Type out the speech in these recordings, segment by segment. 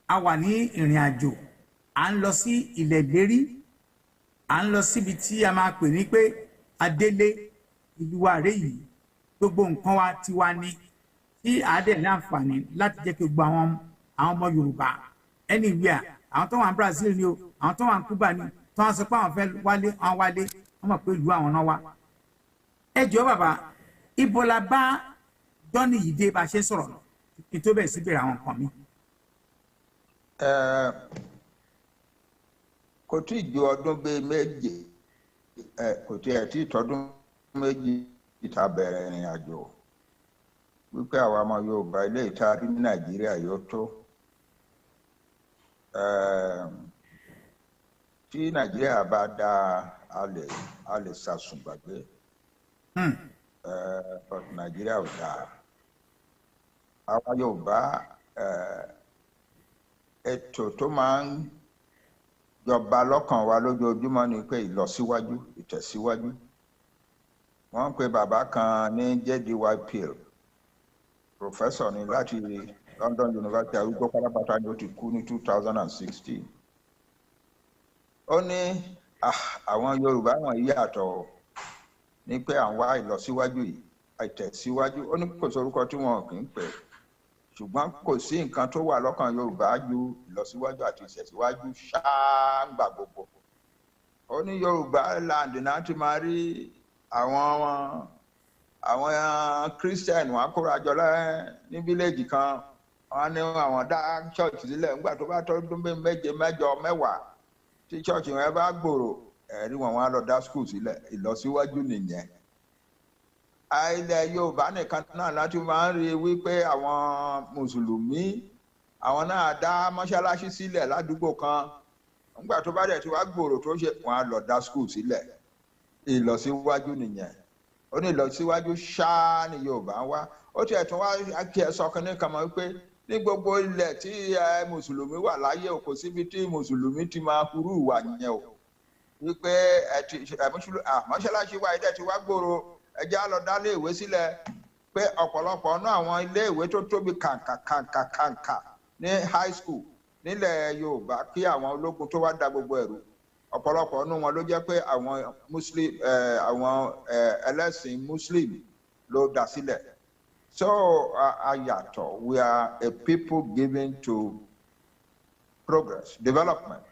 a wà ní ìrìn àjò à ń lọ sí ilẹ̀ ìlérí à ń lọ síbi tí a máa pè ní pé adélé ìlú wa rèé yìí gbogbo nǹkan wa ti wá ní tí àádẹ́ ní àǹfààní láti jẹ́ kí gbogbo àwọn ọmọ Yorùbá anywhere àwọn tó wà ní Brazil ni o àwọn tó wà ní Cuba ni tó wọ́n sọ pé àwọn fẹ́ wálé wọ́n mọ̀ pé ìlú àwọn náà wá. ẹ jọ̀ọ́ bàbá ibo la bá dọ́nì yìí dé bá a ṣe sọ̀rọ̀ lọ kí n tó bẹ̀rẹ̀ sí bẹ̀rẹ̀ àwọn nǹkan mi. Kò tí ì ju ọdún bíi méje kò tí ì tí ì tọdún méjì ìta bẹ̀rẹ̀ ìrìn àjò wípé àwa ọmọ Yorùbá ilé ìta rí ní Nàìjíríà yóò tó tí Nàìjíríà bá dá a lè sàsùn gbàgbé but Nàìjíríà ò dáa àwa Yorùbá ètò tó máa ń jọba lọ́kàn wa lójoojúmọ́ ni pé ìlọsíwájú ìtẹ̀síwájú wọ́n pe bàbá kan ní J.D.Y. Peel professor ni láti London University arúgbó pátápátá ni ó ti kú ní 2016 ó ní àwọn Yorùbá wọn yàtọ̀ ní pé à ń wá ìlọsíwájú yìí ìtẹ̀síwájú ó ní kò sórúkọ tí wọn kì í pè ṣùgbọ́n kò sí nǹkan tó wà lọ́kàn Yorùbá ju ìlọsíwájú àti ìtẹ̀síwájú ṣáàgbà gbogbo ó ní Yorùbá land náà ti máa rí àwọn Christian wọn kórajọ ní village kan wọn ní àwọn dá church sílẹ̀ nígbà tó bá tọ́dún méje mẹ́jọ mẹ́wàá tí church yẹn bá gbòòrò ẹ̀rí wọn á lọ dá school sílẹ̀ ìlọsíwájú nìyẹn. Ilẹ̀ Yorùbá nìkan náà láti máa ń rí wípé àwọn mùsùlùmí àwọn náà dá mọ́ṣáláṣí sílẹ̀ ládùúgbò kan nígbà tó bá dẹ̀ tí wàá gbòòrò tó ṣe wọn á lọ dá school sílẹ̀ ìlọsíwájú nìyẹn. Ó ní ìlọsíwájú ṣáá ní Yorùbá wá ó tiẹ̀ tún wá kí ẹ sọ kínní kan mọ́ wípé ní gbogbo ilẹ̀ tí mùsùlùmí wà láyé kò síbi tí mùsùlùmí ti máa hurú ìwà yẹn o wípé mọ́ṣáláṣí wa ẹ̀dẹ̀ ti wá gbòòrò ẹjẹ́ á lọ dá ilé ìwé sílẹ̀ pé ọ̀pọ̀lọpọ̀ náà àwọn ilé ìwé tó tóbi kàǹkà ní high school nílẹ̀ Yorùbá kí àwọn ológun tó wá da gbogbo ẹ̀rù ọ̀pọ̀lọpọ̀ nínú wọn ló jẹ́ pé àwọn muslim ẹlẹ́sìn muslim ló dá sílẹ̀. So ayàtọ̀ we are a people given to progress development.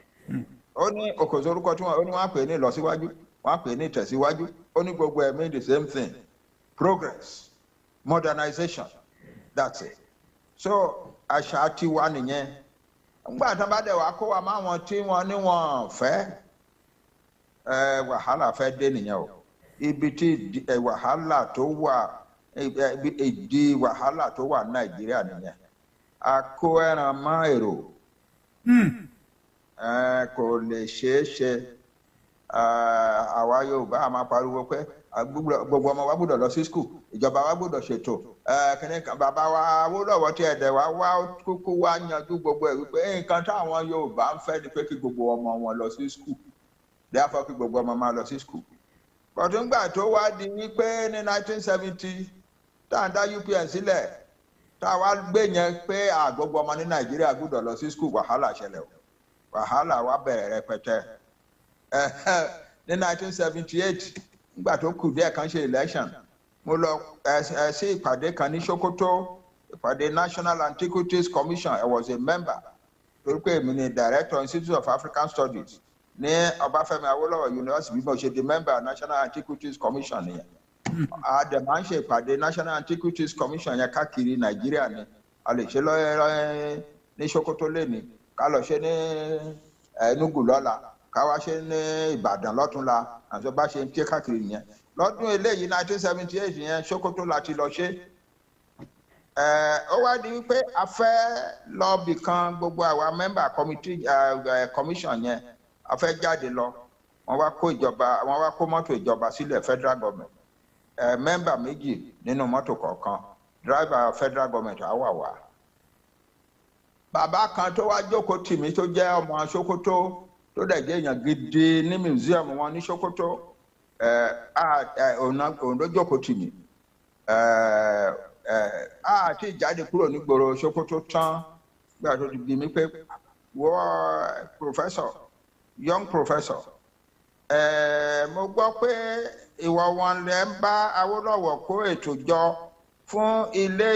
Ó ní òkòtò orúkọ tí wọ́n á pè ní ìlọsíwájú wọ́n á pè ní ìtẹ̀síwájú ó ní gbogbo ẹ̀ mean the same thing progress modernization that's it. So àṣà tiwa nìyẹn nígbà tí wọ́n bá dẹ̀ wá kó wa máa wọn tí wọ́n ní wọn fẹ́ wàhálà fẹ́ dé nìyẹn o ibi tí wàhálà tó wà ìdí wàhálà tó wà Nàìjíríà nìyẹn a kó ẹran mọ́ èrò kò lè ṣeé ṣe àwa Yorùbá a máa pariwo pé gbogbo ọmọ wa gbọ́dọ̀ lọ sí skul ìjọba wa gbọ́dọ̀ ṣètò kíní kan bàbá wa Awólọ́wọ̀ tí ẹ̀dẹ̀ wá kúkú wá yanjú gbogbo ẹ̀ wípé nǹkan táwọn Yorùbá ń fẹ́ ni pé kí gbogbo ọmọ wọn lọ sí skul therefore kí gbogbo ọmọ máa lọ sí skul. Bọ̀dúngbà tó wá di wípé ní 1970 tá à ń dá UPN sílẹ̀ tá a wá gbé yẹn pé gbogbo ọmọ ní Nàìjíríà gbọ́dọ̀ lọ sí skul wàhálà ṣẹlẹ̀ o wàhálà wa bẹ̀rẹ̀ rẹpẹtẹ. Ní 1978 nígbà tó kù díẹ̀ kan ṣe election mo lọ sí ìpàdé kan ní Sokoto ìpàdé National Antiquities Commission I was a member torí pé èmi ni Director Institute of African Studies ní Ọbáfẹ́mi Awólọ́wọ̀ University bí mo ṣe di member National Antiquities Commission nìyẹn. A máa ń ṣe ìpàdé National Antiquities Commission yẹn káàkiri Nàìjíríà ni a lè ṣe lọ́yẹ́ ní Sokoto lẹ́ni ká lọ ṣe ní Enugu lọ́la ká wá ṣe ní Ìbàdàn lọ́túnla àti bá ṣe ń ké káàkiri yẹn lọ́dún eléyìí 1978 yẹn Sokoto láti lọ ṣe. Ó wá di wípé a fẹ́ lọ bì kan gbogbo àwa member committee commission yẹn a fẹ́ jáde lọ wọ́n wá kó mọ́tò ìjọba sílẹ̀ federal government member méjì nínú mọ́tò kọ̀ọ̀kan driver federal government á wà wá. Bàbá kan tó wá jókòó tì mí tó jẹ́ ọmọ Sokoto tó dẹ̀ jẹ́ èèyàn gidi ní museum wọn ní Sokoto òun ló jókòó tì mí àti ìjáde kúrò nígboro Sokoto tán gbà tó ti bí mi pé wọ́ professor young professor mo gbọ́ pé ìwọ wọn lè ń bá Awólọ́wọ̀ kó ètò jọ fún ilé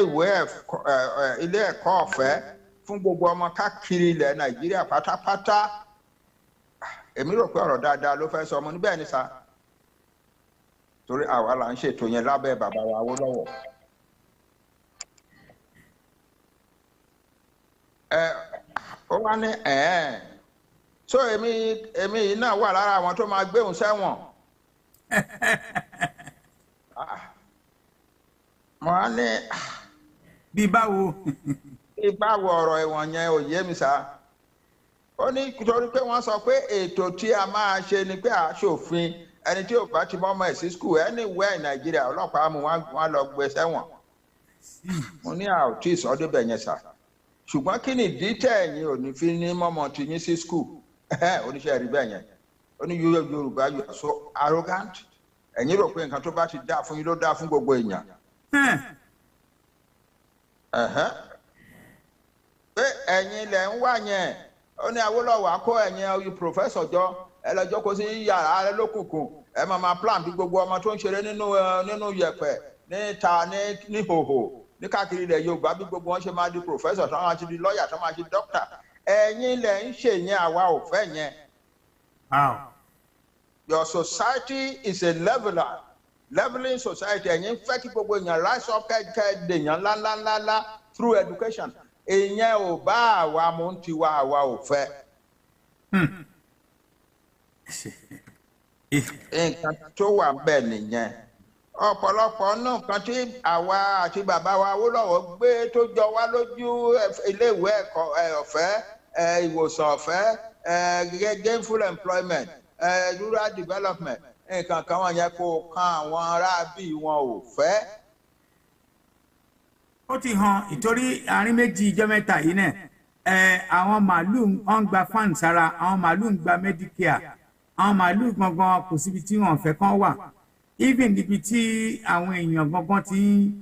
ẹ̀kọ́ ọ̀fẹ́ fún gbogbo ọmọ káàkiri ilẹ̀ Nàìjíríà pátápátá. Èmi rò pé ọ̀rọ̀ dáadáa ló fẹ́ sọ ọmọ níbẹ̀ ni sá torí àwa là ń ṣètò yẹn lábẹ́ bàbá wa Awólọ́wọ̀. Ó wá ní so èmi yìí náà wà lára àwọn tó máa gbé òun sẹ́wọ̀n. Mo á ní. Bí báwo. Bí báwo ọ̀rọ̀ ẹ̀wọ̀n yẹn ò yé mi sá. Ó ní torí pé wọ́n sọ pé ètò tí a máa ṣe ni pé aṣòfin ẹni tí ò bá ti mọ́ ọmọ ẹ̀ sí skul anywhere in Nàìjíríà ọlọ́pàá mú wọn lọ gbé sẹ́wọ̀n. Mo ní a ò tí ì sọ débẹ̀ yẹn sá. Ṣùgbọ́n kí ni ìdí tẹ̀yìn ò ní fi ní mọ́mọ́ ti yín sí skul? Oníṣẹ́ rí bẹ́ẹ̀ yẹn. Ó ní Yorùbá you are so arrogant. Ẹ̀yin rò pé nǹkan tó bá ti dáa fún yín ló dáa fún gbogbo èèyàn. Pé ẹ̀yin lẹ̀ ń wá yẹn. Ó ní Awólọ́wọ̀ akó ẹ̀yin oyè professor jọ ẹ lọ jókòó sí yàrá rẹ lókùnkùn ẹ máa plan bí gbogbo ọmọ tó ń ṣeré nínú yẹ̀pẹ̀ níta ní hòhò ní káàkiri ilẹ̀ Yorùbá bí gbogbo wọn ṣe máa di professor tó máa ti di lawyer tó máa ti doctor ẹ̀yin lẹ̀ ń ṣe yẹn àwa ò fẹ́ yẹn. Your society is a leveling society ẹ̀yin fẹ́ kí gbogbo èèyàn rise up kẹ́kẹ́ dèèyàn ńláńláńlá through education. Ìyẹn ò bá àwa mú ti wá àwa ò fẹ́. Nǹkan tó wà bẹ́ẹ̀ nìyẹn. Ọ̀pọ̀lọpọ̀ nǹkan tí àwa àti bàbá wa Awólọ́wọ̀ gbé tó jọ wá lójú iléèwé ọ̀fẹ́ ìwòsàn ọ̀fẹ́ gainful employment rural development nǹkan kan wọ̀nyẹn yẹn kó kan àwọn aráabí wọn ò fẹ́. Ó ti hàn ìtorí àárín méjì ìjọ mẹ́ta yìí náà àwọn màálù ń gba fan sára àwọn màálù ń gba Medicare àwọn màálù gangan kò síbi tí wọ́n fẹ́ kán wà even níbi tí àwọn èèyàn gangan ti ń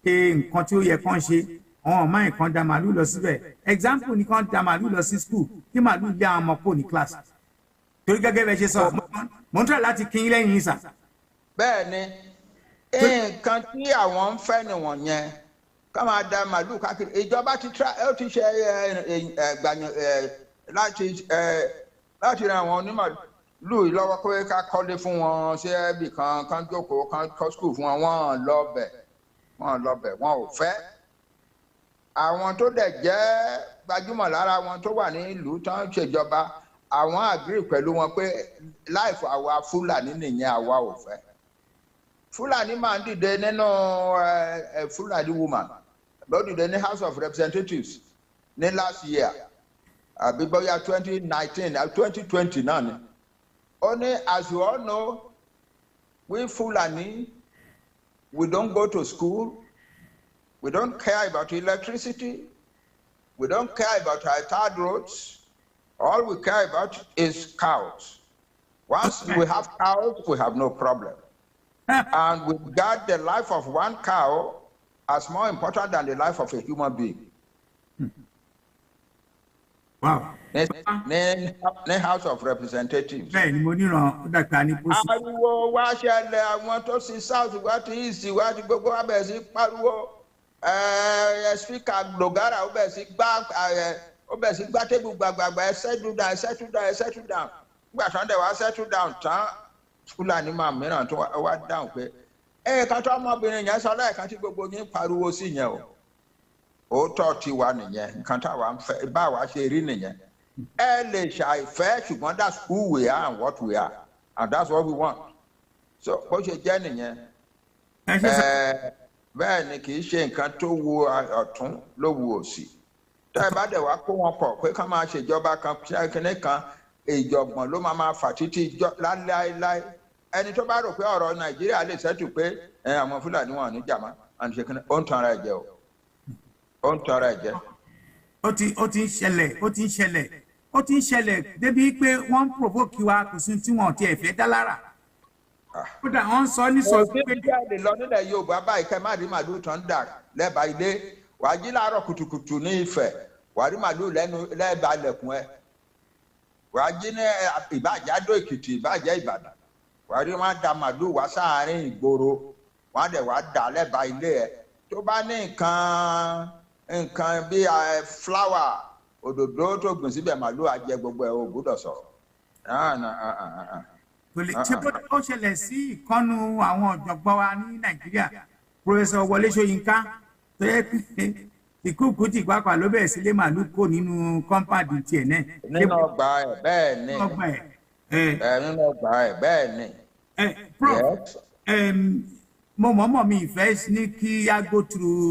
ṣe nǹkan tí ó yẹ kán ṣe àwọn ọmọ nǹkan da màálù lọ síbẹ̀ example ni kán da màálù lọ sí school kí màálù lé àwọn ọmọ kò ní class torí gẹ́gẹ́ bẹ́ẹ̀ ṣe sọ mo ń tọ́ láti kín lẹ́yìn ìsà. Bẹ́ẹ̀ ni nǹkan tí àwọn ń fẹ́ nìwọ̀nyẹn ká máa da màálù káàkiri ìjọba ti ṣe láti ran àwọn onímàálù yìí lọ́wọ́ pé ká kọ́lé fún wọn sí ẹbí kan jókòó kan kọ́ skul fún wọn wọ́n lọ bẹ̀ wọ́n ò fẹ́. Àwọn tó dẹ̀ jẹ́ gbajúmọ̀ lára wọn tó wà ní ìlú tán ṣèjọba àwọn àgírí pẹ̀lú wọn pé láìfọ àwa Fúlàní nìyẹn àwa ò fẹ́. Fúlàní máa ń dìde nínú Fúlàní woman ló dìde ní House of Representatives ní last year àbí bóyá 2019 2020 náà ni. Ó ní as you all know we Fulani we don't go to school we don't care about electricity we don't care about our third roads all we care about is cows. Once we have cows we have no problem. And we regard the life of one cow as more important than the life of a human being. Wow. Ní House of Representatives. Bẹ́ẹ̀ni mo níran ó dàgbà ní pósí. Ariwo wá ṣẹlẹ̀ àwọn tó sí south wá ti east wá ti gbogbo wá bẹ̀rẹ̀ sí pariwo speaker Dogara ó bẹ̀rẹ̀ sí gbá tébù gbàgbàgbà settle down. Nígbà tí wọ́n dẹ̀ wá settle down tán. Fúlàní máa mìíràn tó wá dáhùn pé ẹ̀ẹ̀kan tó ọmọbìnrin yẹn sọ lẹ́ẹ̀kan tí gbogbo yín pariwo sí yẹn o òótọ́ ti wà nìyẹn nǹkan táwa ń fẹ́ báwa ṣe rí nìyẹn ẹ lè ṣàìfẹ́ ṣùgbọ́n that's who we are and what we are and that's what we want so bó ṣe jẹ́ nìyẹn bẹ́ẹ̀ ni kì í ṣe nǹkan tó wu ọ̀tún ló wu òsì tá ẹ bá dẹ̀ wá kó wọn pọ̀ pé ká máa ṣèjọba kan kíní kan ìjọ̀gbọ̀n ló máa fà títí láéláé ẹni tó bá rò pé ọ̀rọ̀ Nàìjíríà lè ṣẹ́tù pé àwọn Fúlàní wọn ò ní jàmá àti ṣe kíní ó ń tanra ẹ̀ jẹ o ó ń tanra ẹ̀ jẹ. ó ti ń ṣẹlẹ̀ débi pé wọ́n ń provoke wa kò sí tí wọ́n ti ẹ̀fẹ́ dá lára kódà wọ́n ń sọ ní sọ pé bí a lè lọ nílẹ̀ Yorùbá báyìí kẹ́ má rí màlúù tán dà lẹ́bàá ilé wàá jí láàárọ̀ kùtùkùtù ní Ifẹ̀ wàá rí màálù lẹ́ẹ̀bà lẹ̀kùn ẹ wàá jí ní ìbàjẹ́ Adó Èkìtì ìbàjẹ́ Ìbàdàn wàá rí wọn da màálù wá sáàárín ìgboro wọn dẹ̀ wá dà lẹ́bàá ilé ẹ tó bá ní nǹkan bíi fúláwà òdòdó tó gbìn síbẹ̀ màálù á jẹ gbogbo ẹ ò gbọ́dọ̀ sọ̀rọ̀. kò lè ṣe bó ó ṣẹlẹ̀ sí ìkọ́nu àwọn ọ̀jọ̀gbọ́n wa ní Nàìjíríà Professor Wọlé Ṣóyínká tó yẹ pé ìkúùkù tí ìpápá ló bẹ̀rẹ̀ sílé màálù kò nínú kọ́ńpáàdì tiẹ̀ náà. nínú ọgbà ẹ̀ bẹ́ẹ̀ ni nínú ọgbà ẹ̀ bẹ́ẹ̀ ni. Prof mo mọ̀ọ́mọ̀ mi ìfẹ́ ní kí á go through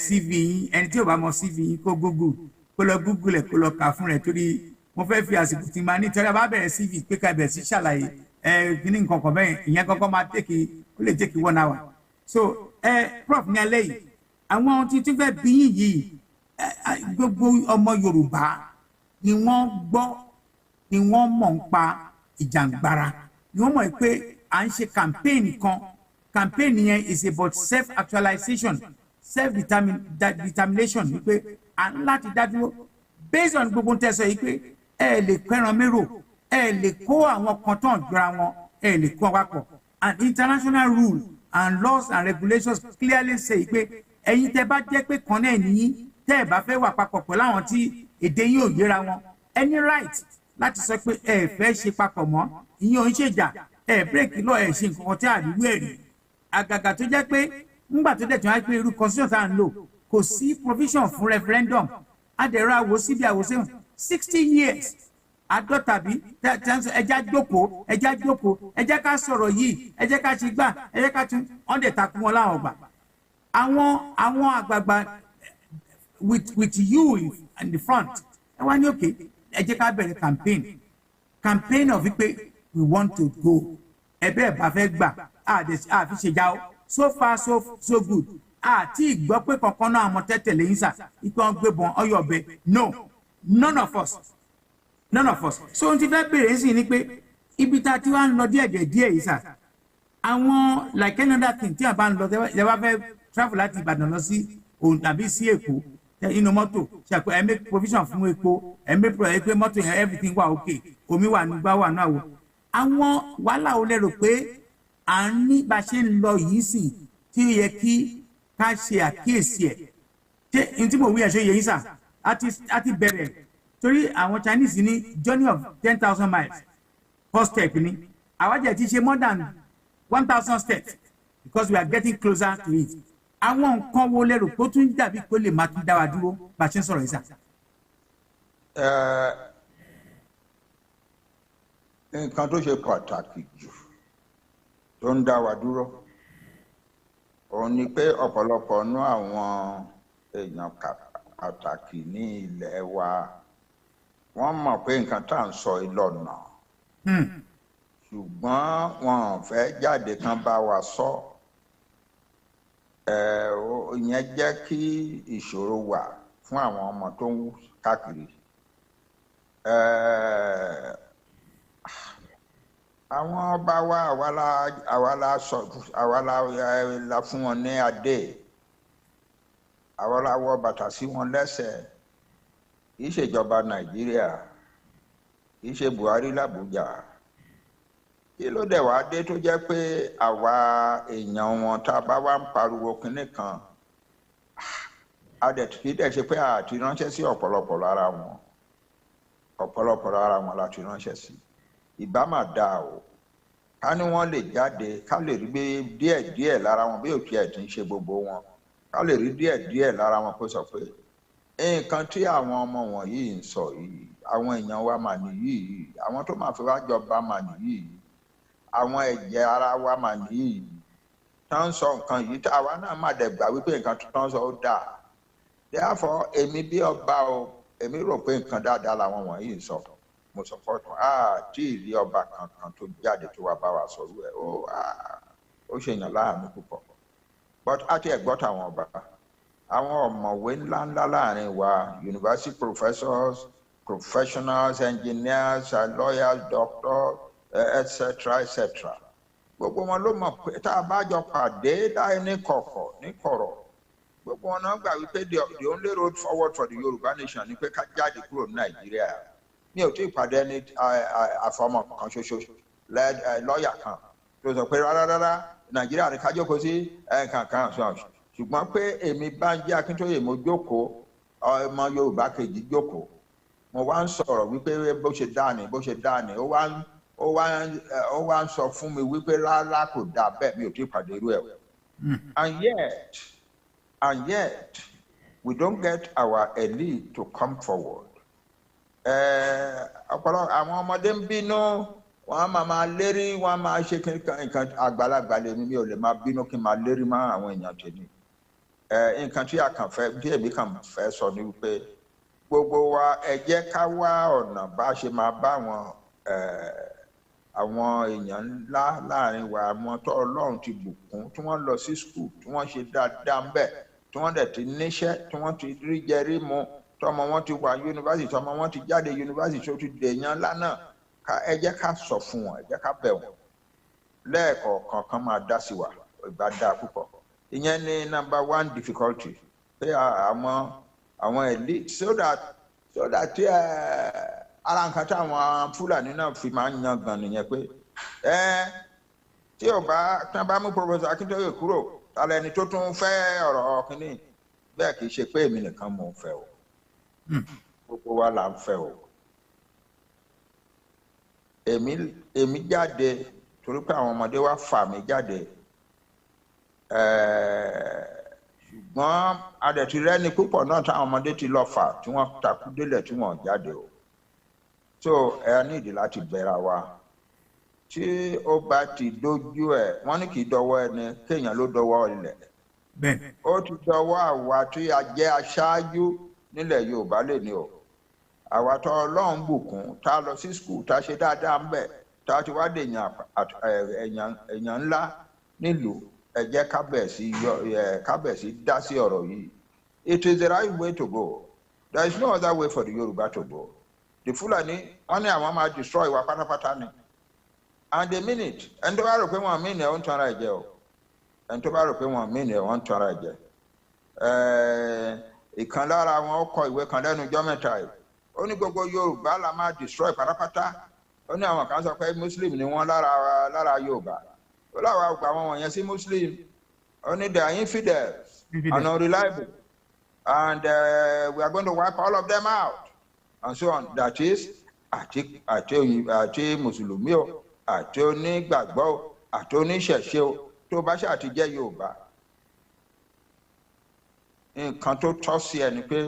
CV yín ẹni tí ò bá mọ CV yín kó Google ẹ̀ kó lọ kà fún rẹ̀ torí mo fẹ́ fi àsìkò tí máa ní tẹ́lẹ̀ bá bẹ̀rẹ̀ CV pé ká bẹ̀rẹ̀ sí ṣàlàyé kíní nǹkan kan bẹ́ẹ̀ ìyẹn kọ́kọ́ máa ó lè take 1 hour. So Prof ní alẹ́ yìí àwọn tí tún fẹ́ bí yìí gbogbo ọmọ Yorùbá ni wọ́n gbọ́ ni wọ́n mọ̀ ń pa ìjàngbara ni wọ́n mọ̀ pé à ń ṣe campaign kan campaign yẹn is about self actualization self determination ni pé à ń láti dá dúró based on gbogbo tẹsán yìí pé ẹ lè kẹran mérò ẹ lè kó àwọn kan tán jọra wọn ẹ lè kó wọn papọ̀ and international rule and laws and regulations clearly say pé ẹ̀yin tẹ́ bá jẹ́ pé kan náà nìyí tẹ́ ẹ bá fẹ́ wà papọ̀ pẹ̀lú àwọn tí èdè yín ò yéra wọn any right láti sọ pé ẹ fẹ́ ṣe papọ̀ mọ́ ìyẹn ò ń ṣèjà ẹ bírèkì lọ ẹ ṣe nǹkan tí àríwú ẹ̀ rí àgàgà tó jẹ́ pé ńgbà tó dẹ̀ tí wọ́n á pé irú constitution tá à ń lò kò sí provision fún referendum adẹ̀rọ àwòsíbi àwòsíwọ̀n 60 years àádọ́tàbí ẹjá jókòó ẹjá ká sọ̀rọ̀ yìí ẹjá ká ṣe gbà ẹjá ká tún ọ̀dẹ̀ takùn wọn láwọn gbà àwọn àgbààgbà with you in the front ẹ wá ní òkè ẹ jẹ́ ká bẹ̀rẹ̀ campaign of wípé we want to go ẹ̀bẹ̀ ẹ̀ bá fẹ́ gbà àfi ṣèjà o so far so good àti ìgbọ́ pé kankan náà àwọn tẹ́tẹ̀ lẹ́yìn sà ikú wọn gbébọn ọyọ ọbẹ̀ no none of us so ohun tí fẹ́ bèrè sí ni pé ibi tá a ti wá ń lọ díẹ̀ yìí sà àwọn like another thing tí a bá ń lọ tẹ́ bá fẹ́ travel láti Ìbàdàn lọ sí òun tàbí sí Èkó inú mọ́tò ṣàpè ẹ make provision fún epo ẹ make provision pé mọ́tò yẹn everything wà okay omi wà nígbà wà náà wò àwọn wàhálà ò lérò pé à ń ní bá ṣe ń lọ yìí sì tí ó yẹ kí ká ṣe àkíyèsí ẹ̀ ṣé n tí mo wí ẹ̀ ṣe yẹ yín sà á ti bẹ̀rẹ̀ torí àwọn Chinese ní journey of 10,000 miles first step ni àwájẹ ti ṣe more than 1,000 steps because we are getting closer to it àwọn nǹkan wo lérò kó tún dàbí kó lè máa tún dá wa dúró bá a ṣe ń sọ̀rọ̀ yìí sà. nǹkan tó ṣe pàtàkì jù tó ń dá wa dúró òun ni pé ọ̀pọ̀lọpọ̀ nú àwọn èèyàn pàtàkì ní ilẹ̀ wa wọ́n mọ̀ pé nǹkan tá à ń sọ ìlọ́nà ṣùgbọ́n wọn ò fẹ́ jáde kan bá wa sọ ìyẹn jẹ́ kí ìṣòro wà fún àwọn ọmọ tó ń káàkiri àwọn ọba wa àwa la fún wọn ní adé àwa la wọ bàtà sí wọn lẹ́sẹ̀ kì í ṣèjọba Nàìjíríà kì í ṣe Buhari l'Àbújá kí ló dé wá dé tó jẹ́ pé àwa èèyàn wọn tá a bá wá ń pariwo kinní kan kì í dẹ̀ ṣe pé àti ránṣẹ́ sí ọ̀pọ̀lọpọ̀ lára wọn láti ránṣẹ́ sí ìbá mà dáa o ká ní wọ́n lè jáde ká lè rí díẹ̀díẹ̀ lára wọn bí òkè ẹ̀ ti ń ṣe gbogbo wọn ká lè rí díẹ̀díẹ̀ lára wọn kó sọ pé nǹkan tí àwọn ọmọ wọ̀nyí ń sọ yìí àwọn èèyàn wa mà nìyí àwọn tó máa fi wá jọba mà nìyí àwọn ẹ̀jẹ̀ ara wa mà nìyí tó ń sọ nǹkan yìí tí àwa náà má dẹ̀ gbà wípé nǹkan tó ń sọ ó dáa therefore èmi bí ọba o èmi rò pé nǹkan dáadáa làwọn wọ̀nyí ń sọ mo sọ fọ́tún tí ìrí ọba kankan tó jáde tó wá bá wa sọ̀rọ̀ ẹ̀ ó ṣèyàn láàánú púpọ̀ but àti ẹ̀gbọ́n táwọn ọba àwọn ọ̀mọ̀wé ńláńlá láàrin wa university professors professionals engineers lawyers doctors etc. gbogbo wọn ló mọ̀ pé tá a bá jọ pàdé láì ní kọ̀rọ̀ gbogbo wọn náà gbà wípé the only road forward for the Yorùbá nation ni pé ká jáde kúrò ní Nàìjíríà. Mi ò tí ì pàdé ní àfọmọ kan ṣoṣo lọ́ọ̀yà kan tó sọ pé rárá Nàìjíríà ni ká jókòó sí kankan ṣùgbọ́n pé èmi Banji Akintoye mo jókòó ọmọ Yorùbá kejì jókòó mo wá ń sọ̀rọ̀ wípé bó ṣe dáa ni ó wá ń sọ fún mi wípé rárá kò dáa bẹ́ẹ̀ mi ò tí ì pàdé irú ẹ̀. And yet we don't get our elite to come forward. Ọ̀pọ̀lọpọ̀ àwọn ọmọdé ń bínú wọn máa lérí wọn máa ṣe nǹkan àgbàlagbà lèmi mi ò lè máa bínú kí n máa lérí mọ́ àwọn èèyàn tèmi. Nǹkan tí a kàn fẹ́ bí èmi kàn fẹ́ sọ ni wípé gbogbo wa ẹ jẹ́ ká wá ọ̀nà bá ṣe máa bá àwọn èèyàn ńlá láàrin wa àwọn tó Ọlọ́run ti bùkún tí wọ́n lọ sí skul tí wọ́n ṣe dáadáa ń bẹ̀ tí wọ́n dẹ̀ ti níṣẹ́ tí wọ́n ti rí jẹ rí mu tọmọ wọn ti wà yunifásitì tọmọ wọn ti jáde yunifásitì tó ti dèèyàn ńlá náà ẹ jẹ́ ká sọ fún wọn ẹ jẹ́ ká bẹ̀ wọ́n lẹ́ẹ̀kọ̀ọ̀kan kan máa dá sí wa ìgbà dáa púpọ̀ ìyẹn ní number one difficulty pé àwọn elite so that ara nǹkan táwọn Fúlàní náà fi máa ń yan gan nìyẹn pé tí ò bá tí wọ́n bá mú Professor Akintoye kúrò tálẹ̀ ẹni tó tún fẹ́ ọ̀rọ̀ kínní bẹ́ẹ̀ kì í ṣe pé èmi nìkan mò ń fẹ́ o gbogbo wa là ń fẹ́ o èmi jáde torí pé àwọn ọmọdé wa fà mí jáde ṣùgbọ́n adẹ̀tí rẹ́ni púpọ̀ náà táwọn ọmọdé ti lọ fà tí wọ́n takú délẹ̀ tí wọ́n jáde o so ẹ nídìí láti bẹ̀rẹ̀ wa tí ó bá ti dójú ẹ̀ wọ́n ní kì í dọwọ́ ẹni kéèyàn ló dọwọ́ ilẹ̀ ó ti dọwọ́ àwa tí a jẹ́ aṣáájú nílẹ̀ Yorùbá lè ní o àwa tó Ọlọ́run bùkún tá a lọ sí skul tá a ṣe dáadáa ń bẹ̀ tá a ti wá dé èèyàn ńlá nílùú ẹ jẹ́ kábẹ̀ sí dá sí ọ̀rọ̀ yìí. It is the right way to go. There is no other way for the Yorùbá to go. The Fulani wọ́n ní àwọn máa destroy wa pátápátá ni and they mean it ẹni tó bá rò pé wọ́n mean ẹ̀ ó ń tanra ẹ̀ jẹ o ẹni tó bá rò pé wọ́n mean ẹ̀ ó ń tanra ẹ̀ jẹ. Ìkan lára wọn ó kọ ìwé kan lẹ́nu ọjọ́ mẹ́ta yìí ó ní gbogbo Yorùbá la máa destroy pátápátá ó ní àwọn kan sọ pé Muslim ni wọ́n lára Yorùbá ó láwa gba àwọn wọ̀nyẹn sí Muslim ó ní they are infidels and unreliable and we are going to wipe all of them out and so on. That is àti Mùsùlùmí o àti onígbàgbọ́ o àti oníṣẹ̀ṣe o tó bá ṣáà ti jẹ́ Yorùbá nǹkan tó tọ́ sí ẹni pé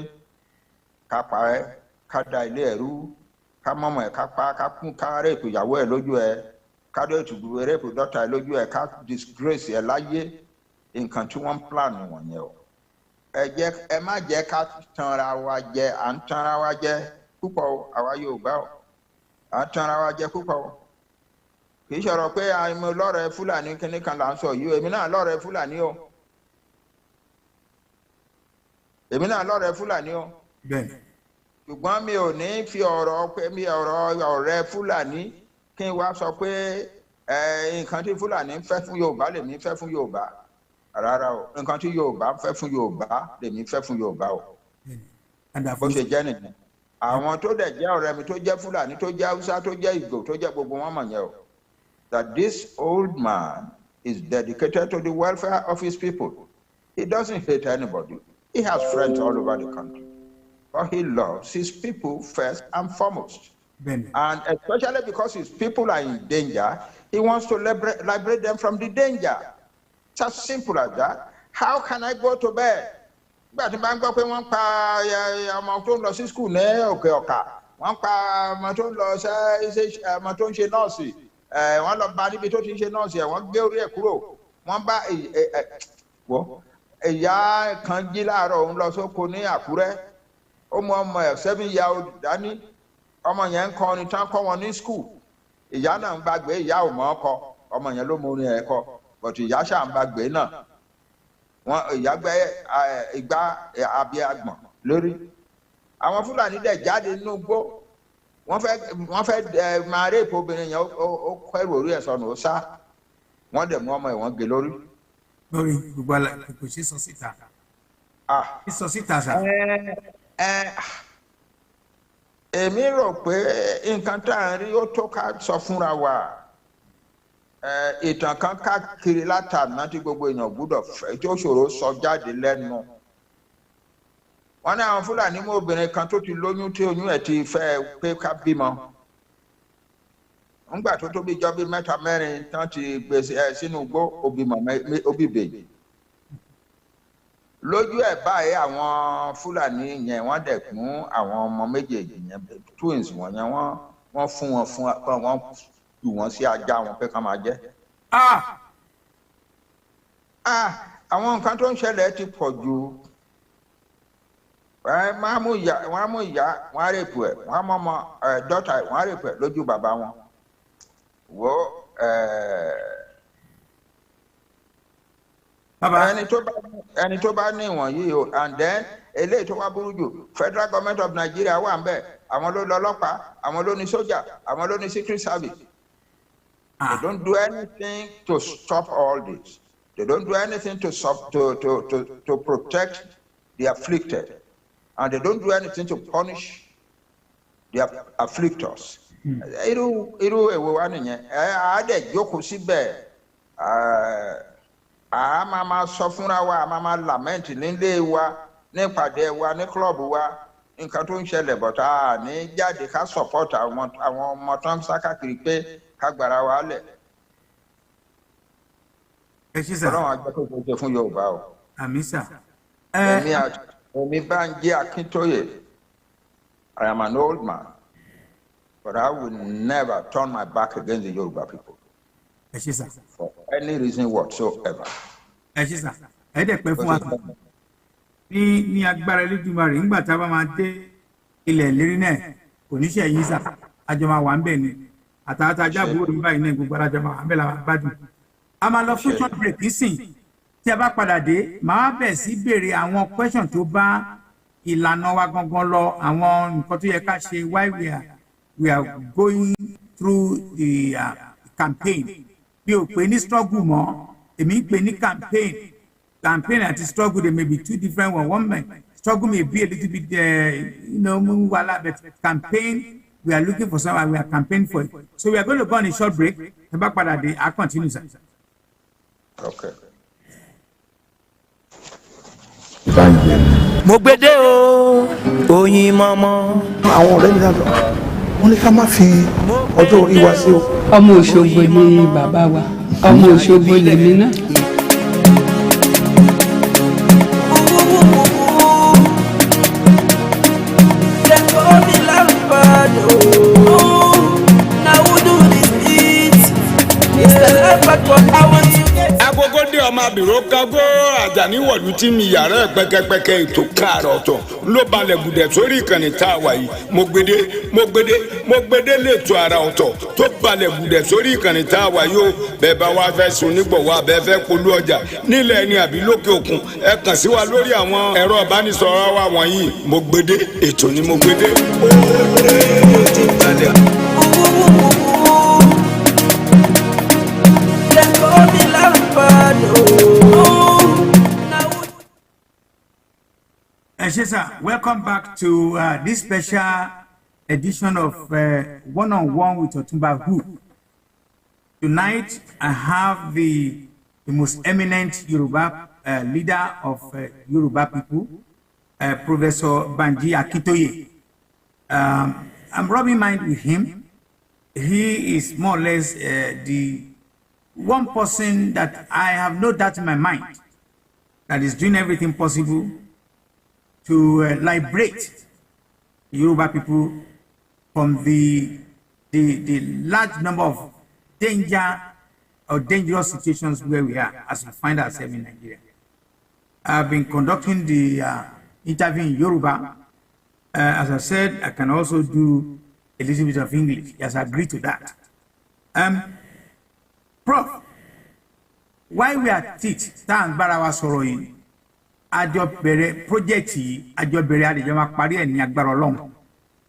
ká pa ẹ́ ká da ilé ẹ̀rú ká mọ́mọ́ ẹ̀ ká pa ká kún ká rèpù ìyàwó ẹ̀ lójú ẹ̀ ká dé ìtùgbù rèpù dọ́tà ẹ̀ lójú ẹ̀ ká disgrace ẹ̀ láyé nǹkan tí wọ́n ń plan wọ̀nyẹn o ẹ má jẹ́ ká tanra wa jẹ à ń tanra wa jẹ púpọ̀ àwa Yorùbá o à ń tanra wa jẹ púpọ̀ o kì í ṣọ̀rọ̀ pé àìmọ̀ lọ́rẹ̀ Fúlàní kíní kan là ń sọ yìí o èmi náà lọ́rẹ̀ Fúlàní o ṣùgbọ́n mi ò ní fi ọ̀rọ̀ pé mi ọ̀rẹ́ Fúlàní kí n wá sọ pé nǹkan tí Fúlàní ń fẹ́ fún Yorùbá lèmi fẹ́ fún Yorùbá rárá o nǹkan tí Yorùbá ń fẹ́ fún Yorùbá lèmi fẹ́ fún Yorùbá o bó ṣe jẹ́ nìyẹn àwọn tó dẹ̀ jẹ́ ọ̀rẹ́ mi tó jẹ́ Fúlàní tó jẹ́ Haúsá tó jẹ́ Ìgbò tó jẹ́ gbogbo wọn mọ̀ yẹn o that this old man is dedicated to the welfare of his people. He doesn't hate anybody. He has friends all over the country. But he loves his people first and foremost. And especially because his people are in danger, he wants to liberate them from the danger. It's as simple as that. How can I go to bed? But the bank pé wọ́n pa ọmọ tó ń lọ sí school ní Òkè Ọ̀kà, wọ́n pa ọmọ tó ń lọ sí ọmọ tó ń ṣe nọ́ọ̀sì, wọ́n lọ bá níbi tó ti ń ṣe nọ́ọ̀sì ẹ̀ wọ́n gbé orí ẹ̀ kúrò, wọ́n bá ìyá kan jí láàárọ̀ òun lọ sóko ní Àkúrẹ́, ó mú ọmọ ẹ̀ 7 year old dání, ọmọ yẹn ń kọ orin tán kọ́ wọn ní school, ìyá náà ń bá gbé, ìyá ò mọ̀ ọ́ kọ, ọmọ yẹn ló mú orin ẹ̀ kọ, but ìyá ṣáà ń bá gbé náà. Wọn ìyá gbé ìgbà abẹ́ àgbọ̀n lórí àwọn Fúlàní dẹ̀ jáde nínú igbó wọ́n fẹ́ máa rèpò obìnrin yẹn ó kọ́ ẹrù orí ẹ̀ sọnù ó sá wọ́n dẹ̀ mú ọmọ ẹ̀ wọ́n gé lórí. Lórí gbogbo kò ṣe sọ síta. Sọ síta sà. Èmi rò pé nǹkan tá à ń rí ó tó ká sọ fúnra wa. Ìtàn kan káàkiri látàná tí gbogbo èèyàn gbúdọ̀ fẹ́ tí ó ṣòro sọ jáde lẹ́nu. Wọ́n ní àwọn Fúlàní mú obìnrin kan tó ti lóyún tí oyún ẹ̀ ti fẹ́ pé ká bímọ. Nígbà tó tóbi jọ bí 3-4 tán ti gbèsè sínú igbó òbíbèjì. Lójú ẹ̀ báyìí àwọn Fúlàní yẹn wọ́n dẹ̀ mú àwọn ọmọ méjèèjì yẹn twins wọn yẹn wọ́n fún wọn jù wọ́n sí ajá wọn pé ká máa jẹ. Àwọn nǹkan tó ń ṣẹlẹ̀ ti pọ̀ jù. Wọ́n á mú ìyá wọ́n á rèpù ẹ̀ wọ́n á mọ ọmọ dọ́tà ẹ̀ wọ́n á rèpù ẹ̀ lójú bàbá wọn. Ẹni tó bá ní ìwọ̀nyí o, and then eléyìí tó wá burú jù, Federal Government of Nigeria wà ń bẹ̀, àwọn ló lọ ọlọ́pàá, àwọn ló ní sójà, àwọn ló ní secret service. They don't do anything to stop all this. They don't do anything to protect the afflicted, and they don't do anything to punish the afflictors. Irú èwo wa nìyẹn. Àádẹ́ jókòó síbẹ̀. A máa sọ fúnra wa, a máa lament nílé wa, ní ìpàdé wa, ní club wa, nǹkan tó ń ṣẹlẹ̀ bọ̀tá ní jáde ká support àwọn ọmọ tó ń sá káàkiri pé ká gbára wa lẹ̀. Ọlọ́run àjọ tó ṣe fún Yorùbá o. Àmín sà. Èmi Banji Akintoye, I am an old man, but I will never turn my back against the Yoruba people. For any reason whatsoever. Ẹ dẹ̀ pẹ́ fún wa ní agbára Elédùmarè nígbà tá a bá máa dé ilẹ̀ ìlérí náà kò ní ṣe yín sà àjọ máa wà ń bẹ̀ ni àtàwọn ajábúrò ní báyìí náà gbogbo alájọ máa wà ń bẹ̀ làwọn gbádùn. A máa lọ fún short break nísìn tí a bá padà dé màá bẹ̀ sí béèrè àwọn question tó bá ìlànà wa gangan lọ àwọn nǹkan tó yẹ ká ṣe why we are going through the campaign. Bí o pè ní struggle mọ́ èmi ń pè ní campaign àti struggle they may be two different one struggle may be a little bit but campaign we are looking for someone we are campaigning for it. So we are going to go on a short break. Ẹ bá padà dé I continue sir. Okay. MOGBEDE o oyin mama. Àwọn ọ̀rẹ́ mi dájọ́ wọ́n ní ká má fi ọjọ́ orí wa sí o. Ọmọ Òṣogbo ni bàbá wa, ọmọ Òṣogbo lèmi náà. Agogo dé ọmọ abìrò kágó Àjàní wọ̀lú tí mi yàrá ẹ̀ pẹ́kẹ́pẹ́kẹ́ ètò káàrọ̀ ọ̀tọ̀ ló balẹ̀ gùdẹ̀ sórí ìkànnì tá a wà yìí MOGBEDE lẹ́tọ̀ ara ọ̀tọ̀ tó balẹ̀ gùdẹ̀ sórí ìkànnì tá a wà yìí o bẹ́ẹ̀ bá wá fẹ́ sun nígbọ̀wọ́ abẹ́ fẹ́ polú ọjà nílẹ̀ ẹni àbí lókè òkun ẹ kàn sí wa lórí àwọn ẹ̀rọ ìbánisọ̀rọ̀ wa wọ̀nyí MOGBEDE ètò ní MOGBEDE ó ti balẹ̀. Welcome back to this special edition of One-on-One with Otunbahoo. Tonight, I have the most eminent Yoruba leader of Yoruba people, Professor Banji Akintoye. I'm rubbing mind with him. He is more or less the one person that I have no doubt in my mind that is doing everything possible to liberate Yoruba people from the large number of danger or dangerous situations where we are as we find ourselves in Nigeria. I've been conducting the interview in Yoruba. As I said, I can also do a little bit of English. He has agreed to that. Prof, why we are teach tá ń gbára wa sọ̀rọ̀ yìí àjọ bẹ̀rẹ̀ project yìí àjọ bẹ̀rẹ̀ àdìjọ máa parí ẹ̀ ní agbára Ọlọ́run.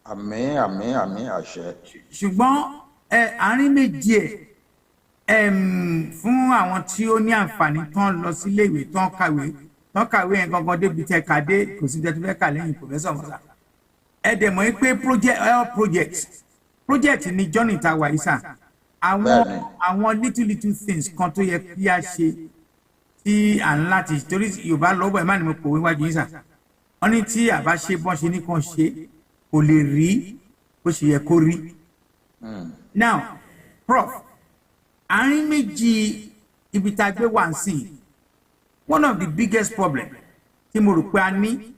Àmín àṣẹ. Ṣùgbọ́n àárín méjì ẹ̀ fún àwọn tí ó ní àǹfààní tán lọ sí iléèwé tán kàwé wọ́n kàwé yẹn gangan débi tẹ kàdé kò sí tẹ tó fẹ́ kà lẹ́yìn professor mọ́sá ẹ dẹ̀ mọ̀ pé project ni journey ta wà yìí sà àwọn little things kan tó yẹ kí a ṣe tí à ń láti torí Yorùbá lọ́wọ́ ẹ̀ má ní mo pòwe wájú yìí sà wọ́n ní tí àbá ṣe bọ́n ṣe ní kàn ṣe kò lè rí bó ṣe yẹ kó rí. Now Prof àárín méjì ibi tá a gbé wá sí one of the biggest problem tí mo rò pé a ní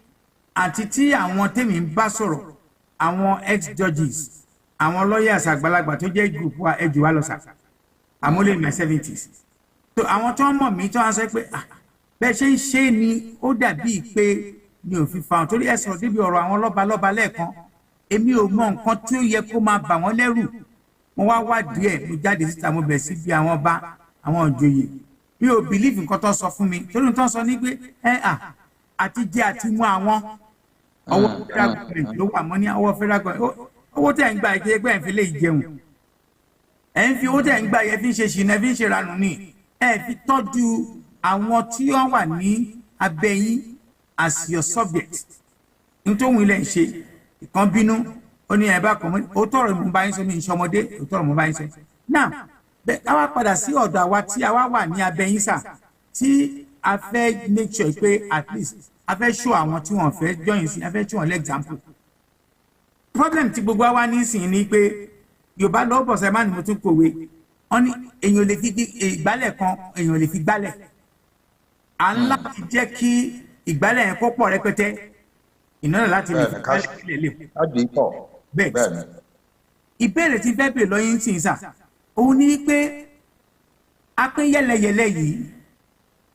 àti tí àwọn tèmi ń bá sọ̀rọ̀ àwọn ex-judges àwọn lawyers àgbàlagbà tó jẹ́ group wa ẹjù wa lọ sà àmúlẹ̀ in my 70s so àwọn tó ń mọ̀ mí tó ń sọ pé bẹ́ẹ̀ ṣe ń ṣe ni ó dàbí pé mi ò fi fa wọn torí ẹ sọ̀rọ̀ débi ọ̀rọ̀ àwọn lọ́balọ́ba lẹ́ẹ̀kan èmi ò mọ nǹkan tí ó yẹ kó máa bà wọ́n lẹ́rù mo wá wádìí ẹ̀ mo jáde síta mo bẹ̀ sí bí àwọn bá àwọn òjòyè mi ò believe nǹkan tó ń sọ fún mi torí nǹkan tó ń sọ ní pé àti jẹ́ àti mú àwọn ọwọ́ federal government ló wà mọ́ ní ọwọ́ federal government owó tẹ̀ ń gbà kí ẹgbẹ́ ẹ̀ fi lè jẹun ẹ̀ ń fi owó tẹ̀ ń gbà yẹ fi ń ṣe ṣìnà fi ń ṣe ranù ní ẹ̀ fi tọ́jú àwọn tí wọ́n wà ní abẹ́yìn as your subject nítorí ilẹ̀ ń ṣe ìkan bínú ó ní ẹ̀bá kan ó tọrọ mo bá yín sọ mi ìṣọmọdé ó tọrọ mo bá yín sọ now bẹ́ẹ̀ ká wá padà sí ọ̀dọ̀ àwa tí àwa wà ní abẹ́yìn sà tí a fẹ́ make sure pé at least a fẹ́ show àwọn tí wọ́n fẹ́ join sí a fẹ́ show wọn l'example problem tí gbogbo wa ní sìn ni pé Yorùbá lọ́wọ́ bọ̀ sẹ́ẹ̀ má ni mo tún kòwe wọ́n ní èèyàn lè fi ìgbálẹ̀ kan èèyàn lè fi gbálẹ̀ à ń láti jẹ́ kí ìgbálẹ̀ yẹn kó pọ̀ rẹpẹtẹ ìnáwó láti lè fi gbálẹ̀ kílẹ̀ lè bẹ́ẹ̀ ìbéèrè tí fẹ́ bèèrè lọ́yìn sí sà òun ni pé a pín yẹlẹyẹlẹ yìí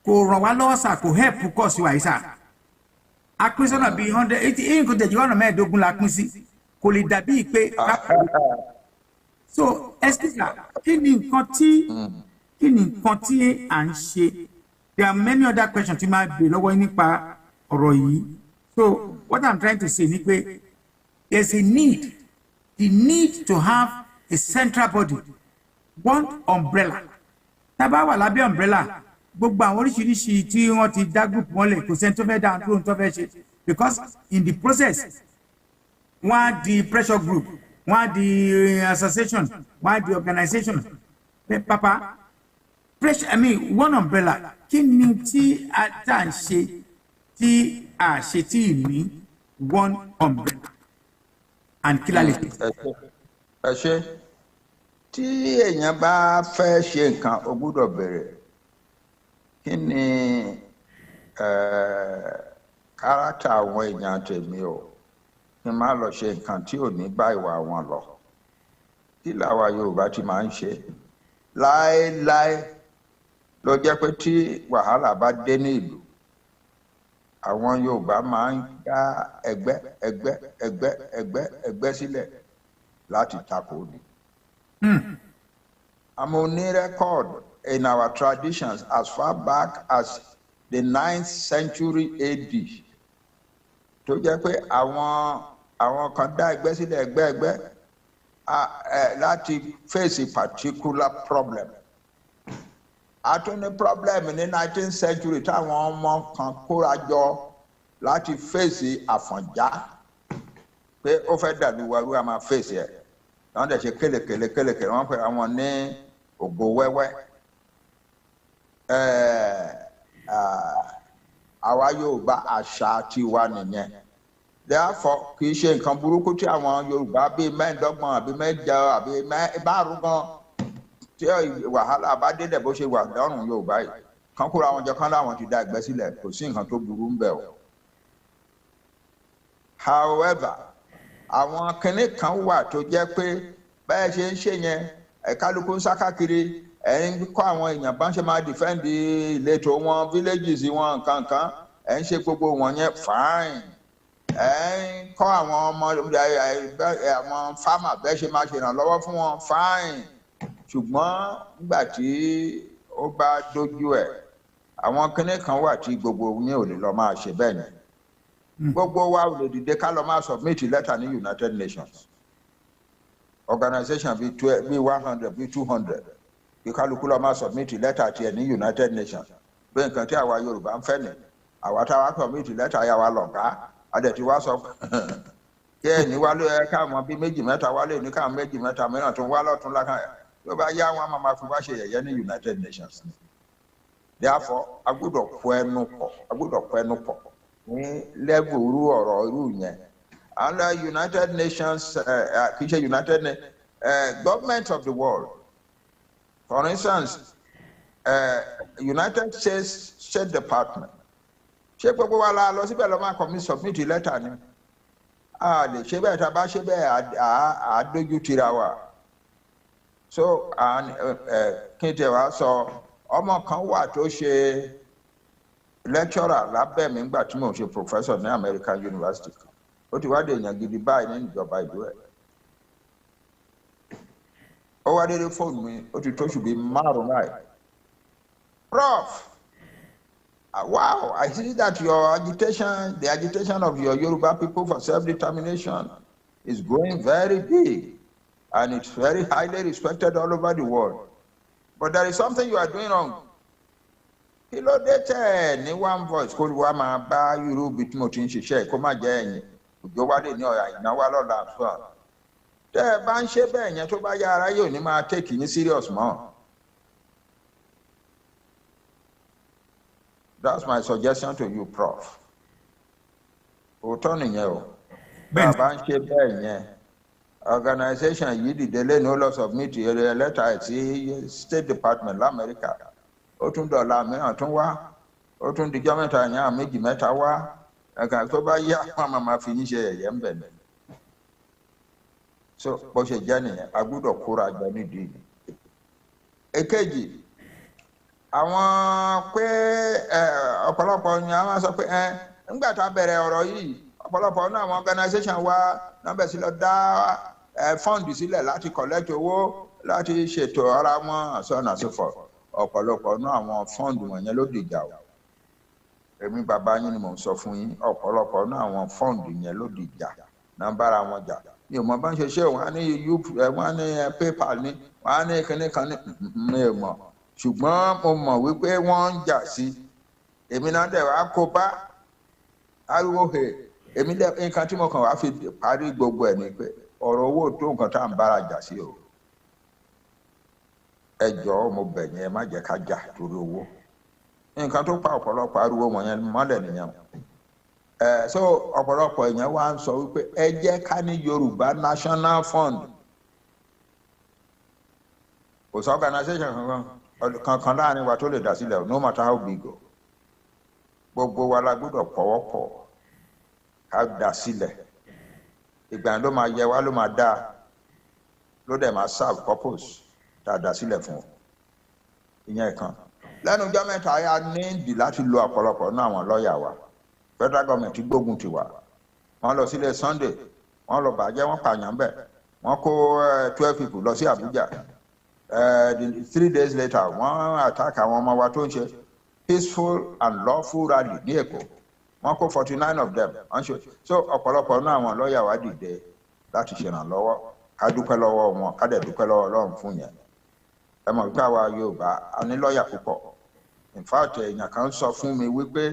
kò ràn wá lọ́wọ́ sà kò help kọ́ sí wa yìí sà a pín sọ́nà bíi 180 èyí kò tẹ̀jú ọ̀nà 15 la pín sí kò lè dàbí pé so ẹsítà kí ni nǹkan tí à ń ṣe there are many other questions tí máa bèèrè lọ́wọ́ nípa ọ̀rọ̀ yìí so what I'm trying to say ni pé there's a need the need to have a central body one umbrella tá bá wà lábẹ́ umbrella gbogbo àwọn oríṣiríṣi tí wọ́n ti dá group wọn lẹ̀ kò sẹ́ni tó fẹ́ dá tó ń tó fẹ́ ṣe because in the process wọ́n á di pressure group wọ́n á di association wọ́n á di organization papa pressure one umbrella kí ni tí a tà ń ṣe tí a ṣe tí ì ní one umbrella and kí la lè ṣe. ẹ ṣe tí èèyàn bá fẹ́ ṣe nǹkan ó gbọ́dọ̀ bẹ̀rẹ̀ kí ni kárátà àwọn èèyàn tèmi o kí n má lọ ṣe nǹkan tí ò ní bá ìwà wọn lọ kí làwa Yorùbá ti máa ń ṣe láéláé ló jẹ́ pé tí wàhálà bá dé ní ìlú àwọn Yorùbá máa ń dá ẹgbẹ́ sílẹ̀ láti takò ní. I'm on record in our traditions as far back as the 9th century AD tó jẹ́ pé àwọn kan dá ẹgbẹ́ sílẹ̀ ẹgbẹ́ láti face a particular problem. A tún ní problem ní 19th century táwọn ọmọ kan kóra jọ láti face Àfọ̀njá pé ó fẹ́ dàlúwàrú a máa face ẹ̀ wọ́n dẹ̀ ṣe kélekèle wọ́n pè àwọn ní ògo wẹ́wẹ́ àwa Yorùbá àṣà tiwa nìyẹn therefore kì í ṣe nǹkan burúkú tí àwọn Yorùbá bíi mẹ́ẹ̀ẹ́dọ́gbọ̀n àbí mẹ́jọ àbí márùn gan tí wàhálà bá délẹ̀ bó ṣe wà lọ́rùn Yorùbá yìí kan kóra àwọn jọ kan láwọn ti dá ẹgbẹ́ sílẹ̀ kò sí nǹkan tó burú ń bẹ̀ o. However àwọn kinní kan wà tó jẹ́ pé bẹ́ẹ̀ ṣe ń ṣe yẹn kálukú ń sá káàkiri ẹ̀ ń kọ́ àwọn èèyàn bá ń ṣe máa defend ìletò wọn villages wọn nǹkan ẹ̀ ń ṣe gbogbo wọn yẹn fine ẹ̀ ń kọ́ àwọn ọmọ àwọn farmer bẹ́ẹ̀ ṣe máa ṣèrànlọ́wọ́ fún wọn fine ṣùgbọ́n nígbà tí ó bá dojú ẹ̀ àwọn kinní kan wà tí gbogbo yín ò lè lọ máa ṣe bẹ́ẹ̀ ni gbogbo wa ò lè dìde ká lọ máa submit letter ní United Nations organization bíi 100 bíi 200 kí kálukú lọ máa submit letter tiẹ̀ ní United Nations bí nǹkan tí àwa Yorùbá ń fẹ́ ni àwa tá a wá submit lẹ́tà yà wá lọ̀gá adẹ̀tí wá sọ kí ẹni wá ló yẹ káwọn bíi méjì mẹ́ta wálé ní káwọn méjì mẹ́ta mìíràn tó ń wá lọ́tún lákàn tó bá yá wọn máa fi wá ṣe yẹ̀yẹ́ ní United Nations. Therefore a gbọ́dọ̀ kó ẹnu pọ̀ ní level irú ọ̀rọ̀ irú yẹn. And United Nations kì í ṣe United government of the world, for instance United States State Department ṣé gbogbo wa la lọ síbẹ̀ lọ́ máa kọ́ mi submit letter ni a lè ṣe bẹ́ẹ̀ tá a bá ṣe bẹ́ẹ̀ à dójú tira wa. So kí n tẹ̀ wá sọ ọmọ kan wà tó ṣe lecturer lábẹ́ mi nígbà tí mo ṣe professor ní American University ó ti wá dé èèyàn gidi báyìí ní ìjọba ìlú ẹ̀. Ó wá dédé fóònù mi ó ti tóṣù bíi márùn-ún báyìí. Prof, wow, I see that your agitation, the agitation of your Yoruba people for self-determination is growing very big and it's very highly respected all over the world. But there is something you are doing wrong. Kí ló dé tẹ́ ní one voice kó wá máa bá irú bí tí mo ti ń ṣiṣẹ́ kó má jẹ́ ẹ̀yìn òjò wá lè ní ọ̀yà ìnáwó lọ́la àtúwà. Tẹ́ ẹ bá ń ṣe bẹ́ẹ̀ yẹn tó bá yá ara yóò ní máa take ní serious mọ́. That's my suggestion to you, Prof. Òótọ́ nìyẹn o. Bá a bá ń ṣe bẹ́ẹ̀ yẹn, organization yìí dìde lẹ́nu ó lọ submit letter sí State Department l'Amẹ́ríkà. Ó tún dọ̀la mìíràn tún wá. Ó tún dijọ́ mẹ́ta yẹn méjì mẹ́ta wá. Ẹ̀ka tó bá yá wọn máa fi yín ṣe ẹ̀yẹ́ ń bẹ̀ ni. So bó ṣe jẹ́ nìyẹn, a gbọ́dọ̀ kóra jọ nídìí. Èkejì, àwọn pé ọ̀pọ̀lọpọ̀ ni a máa sọ pé nígbà tá a bẹ̀rẹ̀ ọ̀rọ̀ yìí ọ̀pọ̀lọpọ̀ náà àwọn organisation wa náà sí lọ dá fund sílẹ̀ láti collect owó láti ṣètò ara wọn so on and so forth. Ọ̀pọ̀lọpọ̀ náà àwọn fund wọ̀nyẹn ló dìjà o. Èmi bàbá yín ni mò ń sọ fún yín ọ̀pọ̀lọpọ̀ náà àwọn fund yẹn ló dìjà náà bára wọn jà. Mi ò mọ bá ń ṣe ṣe wọn á ní PayPal ní wọn á ní kíní kan ní mi ò mọ̀. Ṣùgbọ́n mo mọ̀ wípé wọ́n ń jà sí èmi náà dẹ̀ wá kó bá ariwo èmi dẹ̀ nǹkan tí mo kàn wá fi parí gbogbo ẹ̀ ni pé ọ̀rọ̀ owó tó nǹkan tá à ń bára jà sí o. Ẹ jọ̀ọ́ mo bẹ̀ yín ẹ má jẹ́ ká jà torí owó. Nǹkan tó pa ọ̀pọ̀lọpọ̀ ariwo wọ̀nyẹn mọ́lẹ̀ nìyẹn. So ọ̀pọ̀lọpọ̀ èèyàn wá ń sọ wípé ẹ jẹ́ ká ní Yorùbá National Fund. Kò sí organisation kankan láàrin wa tó lè dá sílẹ̀ no matter how big o. Gbogbo wa la gbọ́dọ̀ pọ̀wọ́pọ̀ ká dá sílẹ̀. Ìgbà ló máa yẹ wá ló máa dá ló dẹ̀ máa serve purpose tá a dá sílẹ̀ fún. Ìyẹn kan. Lẹ́nu ọjọ́ mẹ́ta ya ní ìdí láti lo ọ̀pọ̀lọpọ̀ náà àwọn lọ́ọ̀yà wa. Federal government gbógun ti wà. Wọ́n lọ sílé Sunday, wọ́n lọ bàjẹ́ wọ́n pààyàn bẹ̀. Wọ́n kó 12 people lọ sí Abuja. 3 days later wọ́n attack àwọn ọmọ wa tó ń ṣe peaceful and lawful rally ní Èkó. Wọ́n kó 49 of them. So ọ̀pọ̀lọpọ̀ náà àwọn lọ́ọ̀yà wa dìde láti ṣèrànlọ́wọ́. Ká dúpẹ́ lọ́wọ́ wọn ká dẹ̀ dúpẹ́ lọ́wọ́ Ọlọ́run fún yẹn. Ẹ mọ̀ pé àwa Yorùbá a ní lọ́ọ̀yà púpọ̀. In fact èèyàn kan sọ fún mi wípé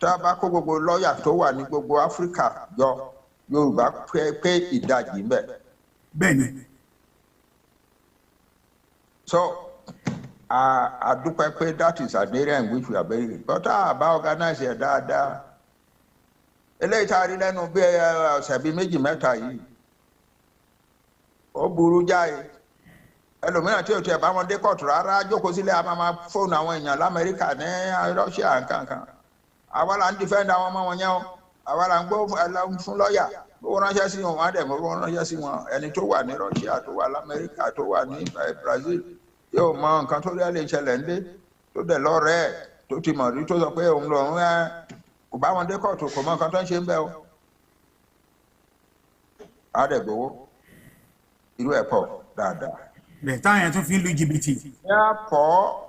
tá a bá kó gbogbo lọ́ọ̀yà tó wà ní gbogbo Áfíríkà jọ Yorùbá pé ìdajì ń bẹ. Bẹ́ẹ̀ni. So a dúpẹ́ pé that is an area in which we are very good. But tá a bá organize ẹ̀ dáadáa. Eléyìí tá a rí lẹ́nu bí ọ̀sẹ̀ bíi méjì mẹ́ta yìí. Ó burú jáì. Ẹlòmíràn tí o tiẹ̀ bá wọn dé kóòtù rárá jókòó sílẹ̀ a máa fóònù àwọn èèyàn l'Amẹ́ríkà ní Russia nǹkan. Àwa là ń defend àwọn ọmọ wọn yẹn o. Àwa là ń gbó fún lọ́ọ̀yà. Owó ránṣẹ́ sí wọn, wọ́n á dẹ̀ mọ́ owó ránṣẹ́ sí wọn. Ẹni tó wà ní Russia, tó wà l'Amẹ́ríkà, tó wà ní Brazil, yóò mọ nǹkan tó lè ṣẹlẹ̀ ń dé, tó dẹ̀ lọ́rẹ̀ẹ́, tó ti mọ̀ rí tó sọ pé òun lọ kò bá wọn dé kóòtù kò mọ nǹkan tó ń ṣe ń bẹ́ o. Á dẹ̀ gbowó. Irú ẹ̀ pọ̀ dáadáa. Bẹ́ẹ̀ táwọn yẹn tún fi ń lu jìbìtì. Therefore,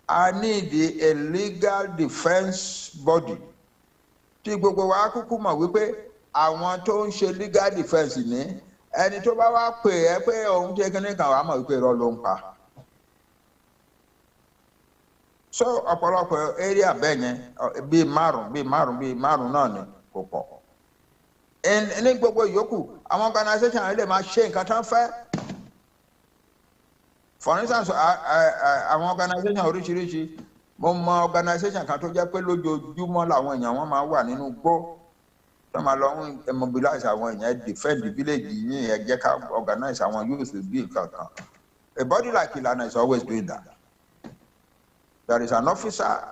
I need a legal defence body. Tí gbogbo wa kúkú mọ̀ wípé àwọn tó ń ṣe legal defence ní ẹni tó bá wá pè é pé òun jẹ́ kíní kan wàá mọ̀ wípé irọ́ ló ń pa. so ọ̀pọ̀lọpọ̀ area bẹ́ẹ̀ yẹn bíi márùn náà ni kò pọ̀ ní gbogbo ìyókù àwọn organisation lè máa ṣe nǹkan tán fẹ́ for instance àwọn organisation oríṣiríṣi mo mọ organisation kan tó jẹ́ pé lójoojúmọ́ làwọn èèyàn wọn máa wà nínú gbó tó máa lọ ń mobilize àwọn èèyàn defend the village yìí ẹ jẹ́ ká organize àwọn youth bí kankan a body like Ilana is always doing that. There is an officer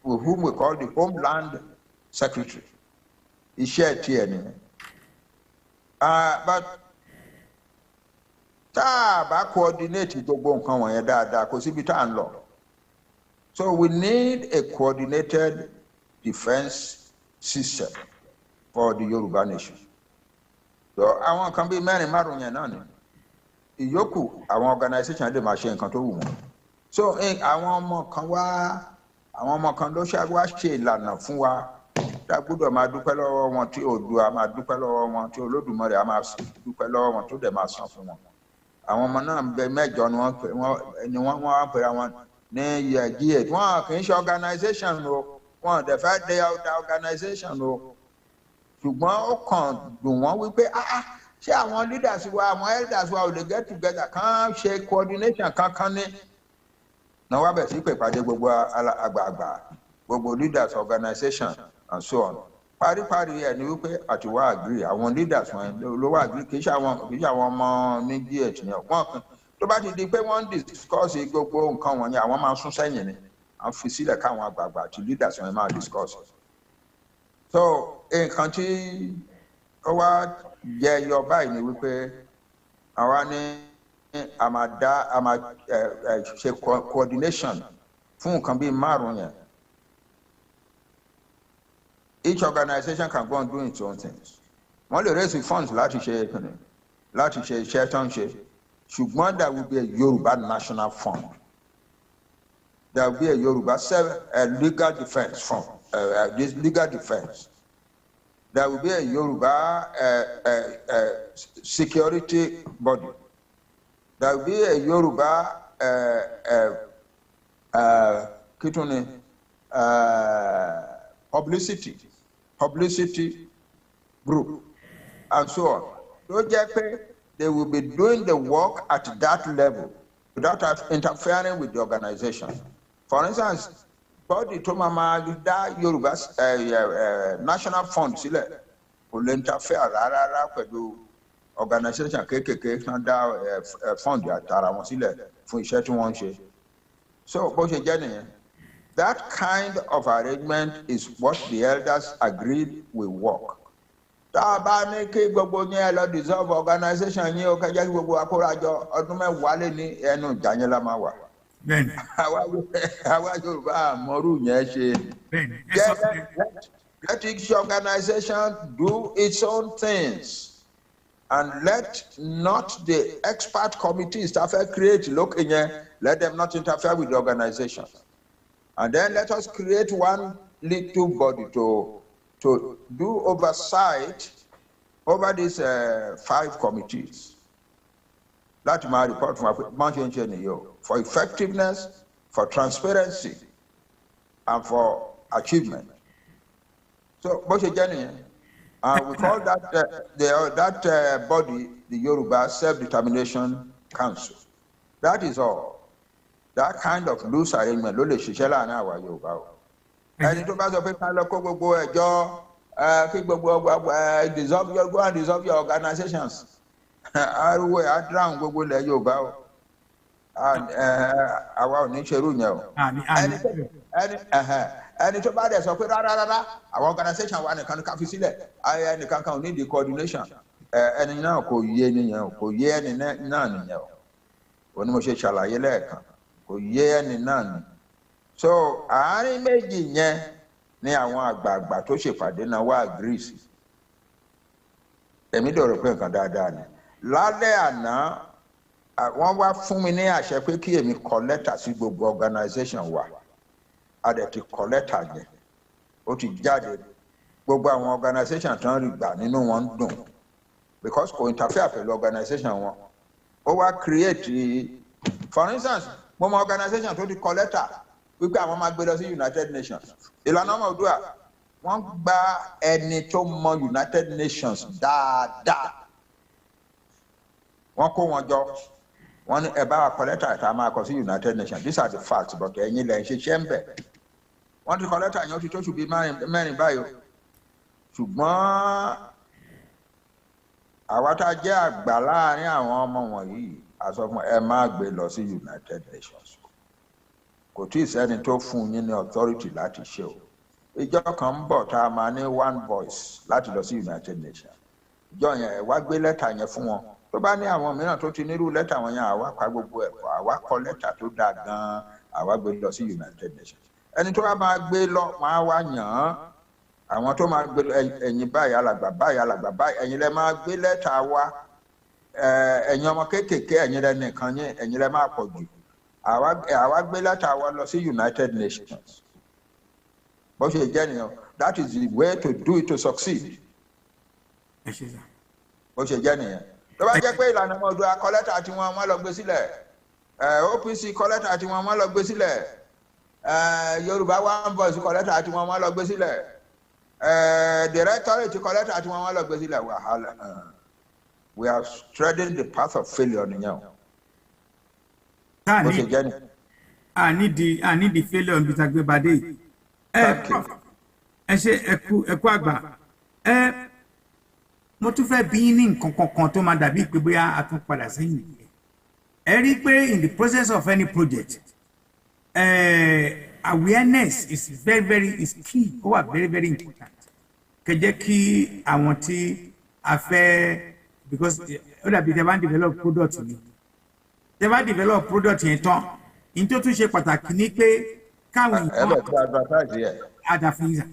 with whom we call the Homeland Secretary. Iṣẹ́ tiẹ̀ nìyẹn. But tá a bá coordinate gbogbo nǹkan wọ̀nyẹn dáadáa kò síbi tá à ń lọ. So we need a coordinated defense system for the Yoruba nation. So àwọn kan bíi mẹ́rin márùn yẹn náà ni. Ìyókù àwọn organisation lè máa ṣe nǹkan tó wù wọ́n. So àwọn ọmọ kan ló wá ṣe ìlànà fún wa tá a gbọ́dọ̀ máa dúpẹ́ lọ́wọ́ wọn tí Oòduà máa dúpẹ́ lọ́wọ́ wọn tí Olódùmarè á máa dúpẹ́ lọ́wọ́ wọn tó dẹ̀ máa san fún wọn. Àwọn ọmọ náà bẹ mẹ́jọ ni wọ́n wá pè àwọn ní G8 wọn kì í ṣe organisation o wọn dẹ̀ fẹ́ dé organisation o ṣùgbọ́n ó kàn dùn wọ́n wípé ṣé àwọn leaders wa àwọn elders wa ò lè get together kàn ṣe coordination kankan ní. Náà wá bẹ̀ sí pé ìpàdé gbogbo àgbààgbà gbogbo leaders organisation and so on. Paríparí ẹ̀ ni wípé àtiwá agree àwọn leaders wọn ló wá agree kì í ṣe àwọn ọmọ ní G8 yẹn wọ́n kan tó bá ti di pé wọ́n discuss gbogbo nǹkan wọ̀nyẹn àwọn máa sún sẹ́yìn ni à ń fi sílẹ̀ káwọn àgbààgbà àti leaders wọn máa discuss. So nǹkan tí ó wá jẹ yọ báyìí ni wípé àwa ní a máa ṣe coordination fún nǹkan bíi márùn yẹn. Each organization can go and do its own things. Wọ́n lè raise funds láti ṣe iṣẹ́ tó ń ṣe. Ṣùgbọ́n there will be a Yoruba national fund. There will be a Yoruba legal defense fund. This legal defense. There will be a Yoruba security body. There will be a Yoruba publicity group, and so on. So they will be doing the work at that level without interfering with the organization. For instance, body to mama da Yoruba national fund sílẹ̀ kò lè interfere rárá pẹ̀lú organization kéékèèké kan dá fund àtàrà wọn sílẹ̀ fún iṣẹ́ tí wọ́n ń ṣe. So bó ṣe jẹ́ nìyẹn. That kind of arrangement is what the elders agreed will work. Tá a bá ní kí gbogbo yẹn lọ dissolve organization yín ó kẹjẹ kí gbogbo akórajọ ọdún mẹ́wàá lé ní ẹnu ìjà yẹn la máa wà. Àwa Yorùbá àmọ́rú yẹn ṣe. Let each organization do its own things and let not the expert committees that create lókè yẹn let them not interfere with the organization. And then let us create one little body to do oversight over these 5 committees. That's my report for effectiveness, for transparency, and for achievement. So, we call that body the Yoruba Self-Determination Council. That is all. That kind of loose arrangement ló lè ṣiṣẹ́ láàrin àwa Yorùbá o. Ẹni tó bá sọ pé ká lọ kó gbogbo ẹjọ́ kí gbogbo dissolve your organizations. Ariwo ẹ̀ á drown gbogbo ilẹ̀ Yorùbá o. Àwa ò ní ṣerú yẹn o. Ẹni tó bá dẹ̀ sọ pé rárá àwọn organization wa nìkan ká fi sílẹ̀ ẹnìkan kan ò ní di coordination. Ẹni náà kò yé nìyẹn o, kò yé ẹni náà nìyẹn o. Òní mo ṣe ṣàlàyé lẹ́ẹ̀kan. Kò yé ẹni náà ni. So àárín méjì yẹn ni àwọn àgbààgbà tó ṣèpàdé náà wá agree sí. Èmi dọ̀rọ̀ pé nǹkan dáadáa ni. Lálẹ́ àná wọ́n wá fún mi ní àṣẹ pé kí èmi kọ lẹ́tà sí gbogbo organisation wa. A dẹ̀ ti kọ lẹ́tà yẹn. Ó ti jáde. Gbogbo àwọn organisation tán rí gbà nínú wọn ń dùn. Because kò interfere pẹ̀lú organisation wọn. Ó wá create, for instance, mo mọ organisation tó ti kọ lẹ́tà wípé àwọn máa gbé lọ sí United Nations. Ìlànà ọmọ Oòduà wọ́n gba ẹni tó mọ United Nations dáadáa. Wọ́n kó wọn jọ. Wọ́n ní ẹ bá wa kọ lẹ́tà tá a máa kọ sí United Nations. These are the facts, but ẹ̀yin lẹ ń ṣiṣẹ́ ń bẹ̀. Wọ́n ti kọ lẹ́tà yẹn ó ti tó ṣùgbọ́n mẹ́rin báyìí. Ṣùgbọ́n àwa tá a jẹ́ àgbà láàrin àwọn ọmọ wọ̀nyí a sọ fún ẹ má gbé lọ sí United Nations. Kò tí ì sẹ́ni tó fún yín ní authority láti ṣe o. Ìjọ kan ń bọ̀ tá a máa ní one voice láti lọ sí United Nations. Ìjọ yẹn ẹ wá gbé lẹ́tà yẹn fún wọn. Tó bá ní àwọn mìíràn tó ti nírú lẹ́tà wọn yẹn àwa pa gbogbo ẹ̀kọ́ àwa kọ lẹ́tà tó dáa gan-an àwa gbé lọ sí United Nations. Ẹni tó bá máa gbé lọ wọn á wá yàn án. Àwọn tó máa gbé ẹ̀yin báyìí alàgbà báyìí ẹ̀yin lẹ máa gbé lẹ́tà wa. Ẹ̀yin ọmọ kéékèèké ẹ̀yin lẹ nìkan yín ẹ̀yin lẹ máa pọ̀ jù. Àwa gbé lẹ́tà wa lọ sí United Nations. Bó ṣe jẹ́ nìyẹn, that is the way to do it to succeed. Bó ṣe jẹ́ nìyẹn. Tó bá jẹ́ pé ìlànà ọmọ Oòduà kọ lẹ́tà tí wọ́n lọ gbé sílẹ̀. OPC kọ lẹ́tà tí wọ́n lọ gbé sílẹ̀. Yorùbá One Voice kọ lẹ́tà tí wọ́n lọ gbé sílẹ̀. Directorate kọ lẹ́tà tí wọ́n lọ gbé sílẹ̀. Wàhálà. We are treading the path of failure nìyẹn. Bó ṣe jẹ́ nìyẹn. I need the failure on Mr. Gbebade. Prof, ẹ ṣe ẹkú àgbà. Mo tún fẹ́ bí ní nǹkan kankan tó máa dàbí pé bóyá a tún padà sẹ́yìn. Ẹ rí i pé in the process of any project, awareness is is key. Ó wà very important. Kẹjẹ́ kí àwọn tí a fẹ́ because ó dàbí tẹ́ bá ń develop product ni. Tẹ́ bá develop product yẹn tán, in tó tún ṣe pàtàkì ni pé káwọn èèyàn adàfíìsà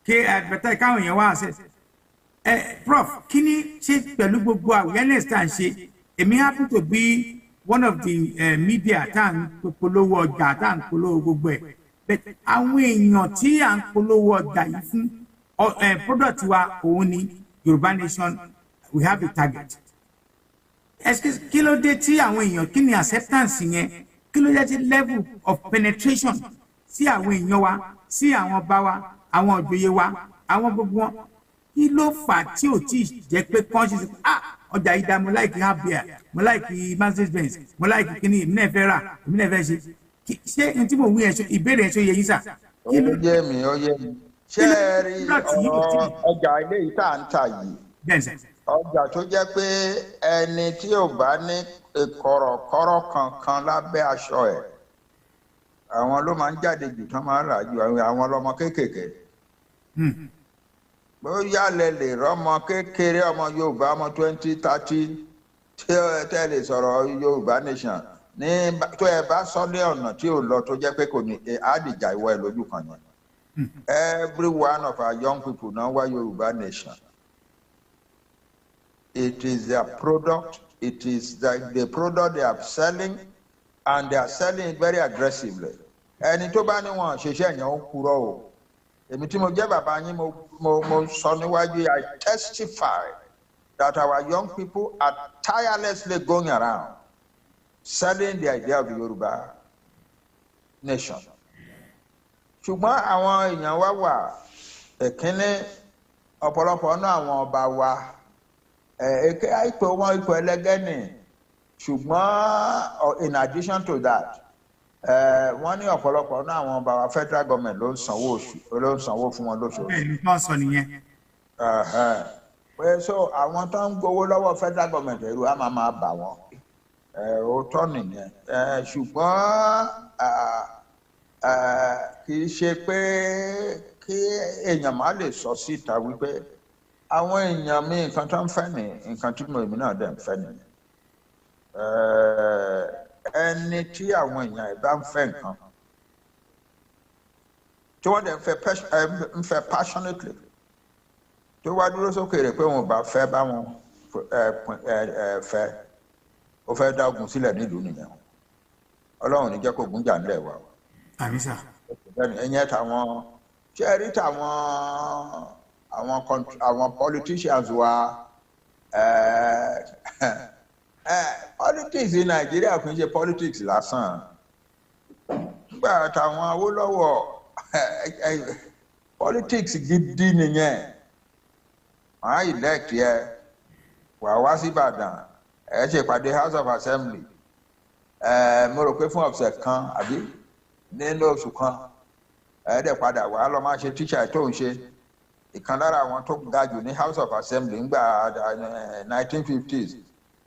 kí advertise káwọn èèyàn wá access. Prof, kí ni ṣe pẹ̀lú gbogbo awareness tá à ń ṣe? Èmi happen to be one of the media tá à ń polówó ọjà tá à ń polówó gbogbo ẹ̀. But àwọn èèyàn tí à ń polówó ọjà yìí fún product wa òun ni Yorùbá Nation, we have a target. Excuse, kí ló dé tí àwọn èèyàn kí ni acceptance yẹn? Kí ló dé tí level of penetration sí àwọn èèyàn wa, sí àwọn ọba wa, àwọn òjòyè wa, àwọn gbogbo wọn? Kí ló fà tí ò tí jẹ́ pé conscious ọjà yìí dá mo like habia, mo like Mercedes Benz, mo like kíní èmi náà fẹ́ rà, èmi náà fẹ́ ṣe. Ṣé n tí mo wí ẹ̀ṣọ́ ìbéèrè ẹ̀ṣọ́ yẹ yín sà? Ó yé mi. Ṣé ẹ rí ọjà ilé yìí tá à ń tà yìí? Ọjà tó jẹ́ pé ẹni tí ò bá ní kọ̀rọ̀kọ̀rọ̀ kankan lábẹ́ aṣọ ẹ̀, àwọn ló máa ń jáde jù tán máa ń rà ju àwọn ọlọ́mọ kéékèèké. Bóyá lè rọ́mọ kékeré ọmọ Yorùbá ọmọ 20-30 tí ẹ lè sọ̀rọ̀ Yorùbá Nation ní tó ẹ bá sọ ní ọ̀nà tí ò lọ tó jẹ́ pé kò ní àdìjà ìwọ ẹ̀ lójú kan yẹn. Every one of our young people náà wá Yorùbá Nation. It is their product. It is the product they are selling, and they are selling it very aggressively. Ẹni tó bá ní wọn ṣiṣẹ́ yẹn ó kúrò o. Èmi tí mo jẹ́ bàbá yín mo sọ níwájú I testify that our young people are tirelessly going around selling the idea of the Yoruba nation. Ṣùgbọ́n àwọn èèyàn wa wà ẹ̀kínní ọ̀pọ̀lọpọ̀ náà àwọn ọba wa èké àìpé wọn ipò ẹlẹgẹ́ ni ṣùgbọ́n in addition to that wọ́n ní ọ̀pọ̀lọpọ̀ náà àwọn ọba wa federal government ló ń sanwó fún wọn lóṣooṣù. Bẹ́ẹ̀ni wọ́n sọ nìyẹn. Pé so àwọn tó ń gbowó lọ́wọ́ federal government ẹ̀rù á máa bà wọ́n òótọ́ nìyẹn ṣùgbọ́n kì í ṣe pé kí èèyàn má lè sọ síta wípé àwọn èèyàn mi nǹkan tó ń fẹ́ ni nǹkan tí èmi náà dẹ̀ ń fẹ́ nìyẹn. Ẹni tí àwọn èèyàn ẹ̀ bá ń fẹ́ nǹkan tí wọ́n dẹ̀ ń fẹ́ passionately tó wá dúró sókè rẹ̀ pé wọn ò bá fẹ́ bá wọn fẹ́ ó fẹ́ dá ogun sílẹ̀ nílùú nìyẹn. Ọlọ́run ní jẹ́ kó ogun jà ńlẹ̀ wa. Àmín sà. Ẹ̀yìn táwọn ṣé ẹ rí àwọn politicians wa politics in Nigeria kò ń ṣe politics lásán. nígbà táwọn Awólọ́wọ̀ politics gidi nìyẹn wọ́n á elect yẹ wà wá sí Ìbàdàn ẹ ṣe ìpàdé House of Assembly mo rò pé fún ọ̀sẹ̀ kan àbí nínú oṣù kan dẹ̀ padà wà lọ máa ṣe teacher tó ń ṣe ìkan lára àwọn tó ga jù ní House of Assembly ńgbà 1950s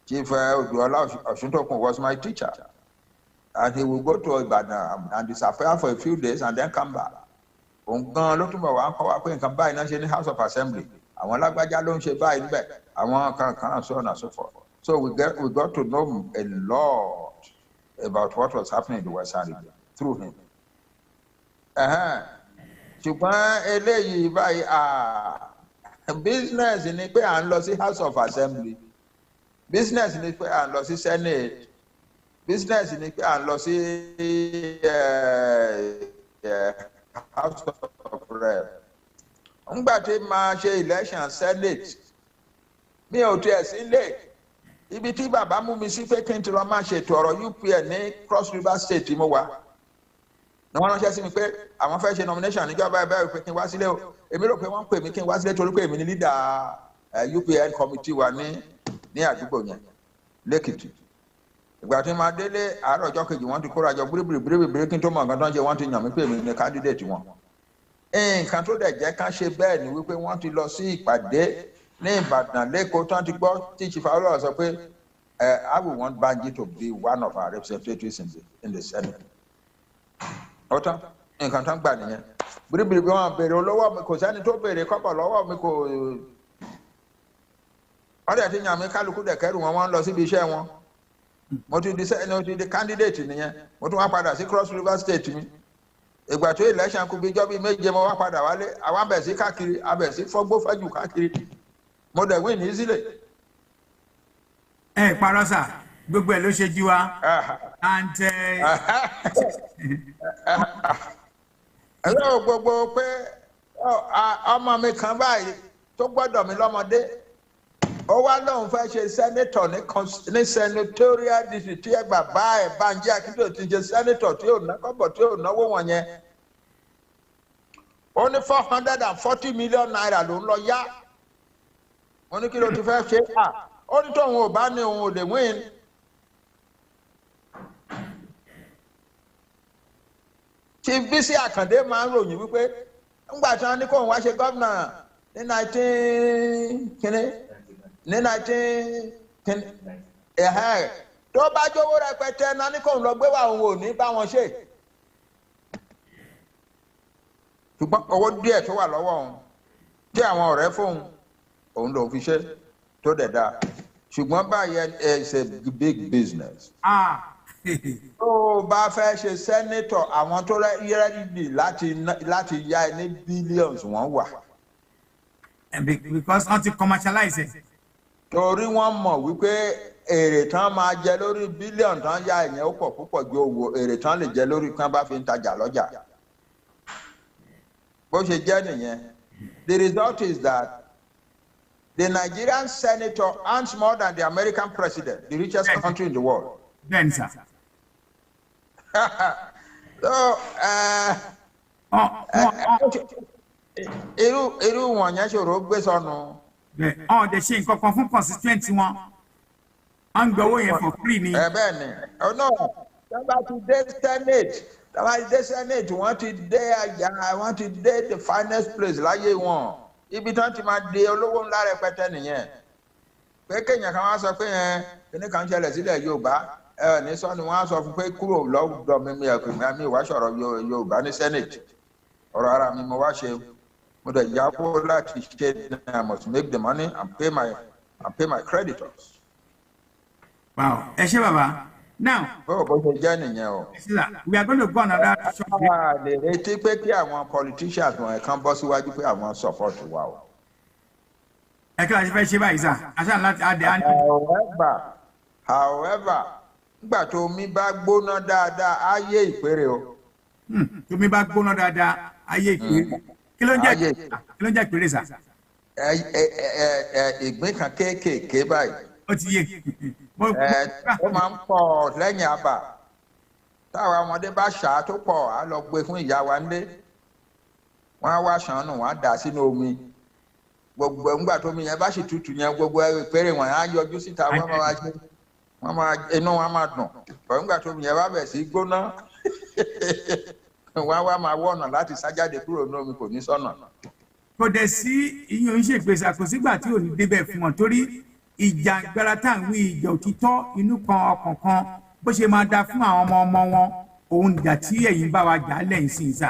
Chief Odùọlá Ọ̀ṣuntòkun was my teacher and he will go to Ìbàdàn and disappear for a few days and then come back. Òun gan ló túnbọ̀ wá ń kọ́ wa pé nǹkan báyìí náà ṣe ní House of Assembly àwọn lágbájá ló ń ṣe báyìí níbẹ̀ àwọn kan so on and so forth. So we got to know a lot about what was happening in the Western region through him. Ṣùgbọ́n eléyìí báyìí business ni pé à ń lọ sí House of Assembly, business ni pé à ń lọ sí Senate, business ni pé à ń lọ sí House of Rep. Ńgbà tí máa ṣe election Senate mi ò tiẹ̀ sílé ibi tí bàbá mú mi sí pé kí n ti lọ máa ṣètò ọ̀rọ̀ UPN ní Cross River State tí mo wà ni wọ́n ránṣẹ́ sí mi pé àwọn fẹ́ ṣe nomination níjọba ẹ̀bẹ̀ pé kí n wá sílé o èmi rò pé wọ́n pè mí kí n wá sílé torí pé èmi ni leader UPN committee wa ní àdúgbò yẹn lẹ́kìtì. Ìgbà tí máa délé àárọ̀ ọjọ́ kejì wọ́n ti kóra jọ bíríbíríbírí kí n tó mọ̀ nǹkan tó ń ṣe wọ́n ti yàn mí pé èmi ni candidate wọn. Nǹkan tó dẹ̀ jẹ́ ká ṣe bẹ́ẹ̀ ni wípé wọ́n ti lọ sí ìpàdé ní Ìbàdàn lẹ́kọ̀ọ́ tán ti gbọ́ tí Chief Awólọ́wọ̀ sọ pé I will want Banji to be one of our representatives in the Senate. Ọ̀tán nǹkan tán gbà nìyẹn bíríbírí wọn béèrè olówó mi kò sẹ́ni tó béèrè kọ́bọ̀ lọ́wọ́ mi kò wọ́n dẹ̀ ti yàn mí kálukú dẹ̀ kẹ́rù wọn wọ́n lọ síbi iṣẹ́ wọn. Mo ti di candidate nìyẹn mo tún wá padà sí Cross River State mi ìgbà tó election kù bíjọ́ bíi méje mo wá padà wálé àwa bẹ̀ sí káàkiri abẹ̀ sí fọ́gbó fẹ́jù káàkiri mo dẹ̀ win easily. Parọ́ sà gbogbo ẹ̀ ló ṣe jí wa and ẹ̀rọ gbogbo pé ọmọ mi kan báyìí tó gbọ́dọ̀ mi lọ́mọdé ó wá lóun fẹ́ ṣe senator ní senatorial district tí ẹ bàbá ẹ̀ Banji Akintoye ti ṣe senator tí ò ná kọ́bọ̀ tí ò náwó wọn yẹn ó ní 440 million naira ló ń lọ yá mo ní kí ló ti fẹ́ ṣe ó ní tóun ò bá ní òun ò lè win. Chief Bisi Akande máa ń ròyìn wípé ńgbà tí wọ́n ní kóun wá ṣe gómìnà ní 19 tó bá jówó rẹpẹtẹ náà ní kóun lọ gbé wá òun ò ní bá wọn ṣe ṣùgbọ́n owó díẹ̀ tó wà lọ́wọ́ òun tí àwọn ọ̀rẹ́ fóun òun lòun fi ṣe tó dẹ̀ dáa ṣùgbọ́n báyẹn it's a big business. Tó bá fẹ́ ṣe senator àwọn tó rẹ́dí láti yá ẹ ní billions wọ́n wà. Because wọ́n ti commercialize it. Torí wọ́n mọ̀ wípé èrè tán máa jẹ lórí bílíọ̀nù tán yá ẹ̀yẹn ó pọ̀ púpọ̀ ju owó èrè tán lè jẹ lórí kán bá fi ń tajà lọ́jà. Bó ṣe jẹ́ nìyẹn. The result is that the Nigerian senator earns more than the American president, the richest country in the world. Then, sir. So, irú wọn yẹn ṣòro gbé sọnù. They ṣe nǹkan kan fún constituency wọn. Wọ́n ń gbowó yẹn for free ni. Bẹ́ẹ̀ ni, ọ̀nà tábà ti dé Senate, wọ́n ti dé àjà, wọ́n ti dé the finest place láyé wọn. Ibi tí wọ́n ti máa de olówó ńlá rẹpẹtẹ nìyẹn. Pé kéèyàn kan wá sọ pé kíní kan ṣẹlẹ̀ sílẹ̀ Yorùbá. Ní sọ́ni wọ́n á sọ fún pé kúrò lọ́dọ̀ mi ìwà sọ̀rọ̀ Yorùbá ní Senate. Ọ̀rọ̀ ara mi mo wá ṣe. Mo dẹ̀ yáwó láti ṣe I must make the money and pay my creditors. Wow, ẹ ṣé bàbá. Now, bó ṣe jẹ́ nìyẹn o. We are going to go on another short break. Lè retí pé kí àwọn politicians wọn kan bọ́ síwájú pé àwọn support wa o. Ẹ kí la ṣe fẹ́ ṣe báyìí sá, àṣà láti adé á ní. However, nígbà tó omi bá gbóná dáadáa, á yé ìpèrè o. Tó omi bá gbóná dáadáa, á yé ìpèrè. Kí ló ń jẹ́ ìpèrè sá? Ìgbín kan kéékèèké báyìí. Ó ti yé. Ó máa ń pọ̀ lẹ́yìn àbà. táwa ọmọdé bá ṣá tó pọ̀ á lọ gbé fún ìyá wa ńlé wọ́n á wá ṣàánú wọ́n á dà sínú omi gbogbo ńgbà tó mi yẹn bá sì tutù yẹn gbogbo ìpèrè wọn á yọjú síta wọ́n máa ṣe wọ́n máa inú wọn máa dùn bọ̀ ńgbà tó mi yẹn bá bẹ̀ sí gbóná wọ́n á wá máa wọ̀nà láti sájáde kúrò ní omi kò ní sọ́nà. kò dẹ̀ sí ìyẹn oníṣègbèsè àkọsígbà tí ò ní débẹ̀ fún wọn torí ìjà agbára tá à ń wí ìjà òtítọ́ inú kan ọkàn kan bó ṣe máa da fún àwọn ọmọ wọn òun ìjà tí ẹ̀yin bá wa jà lẹ́yìn sí ìsà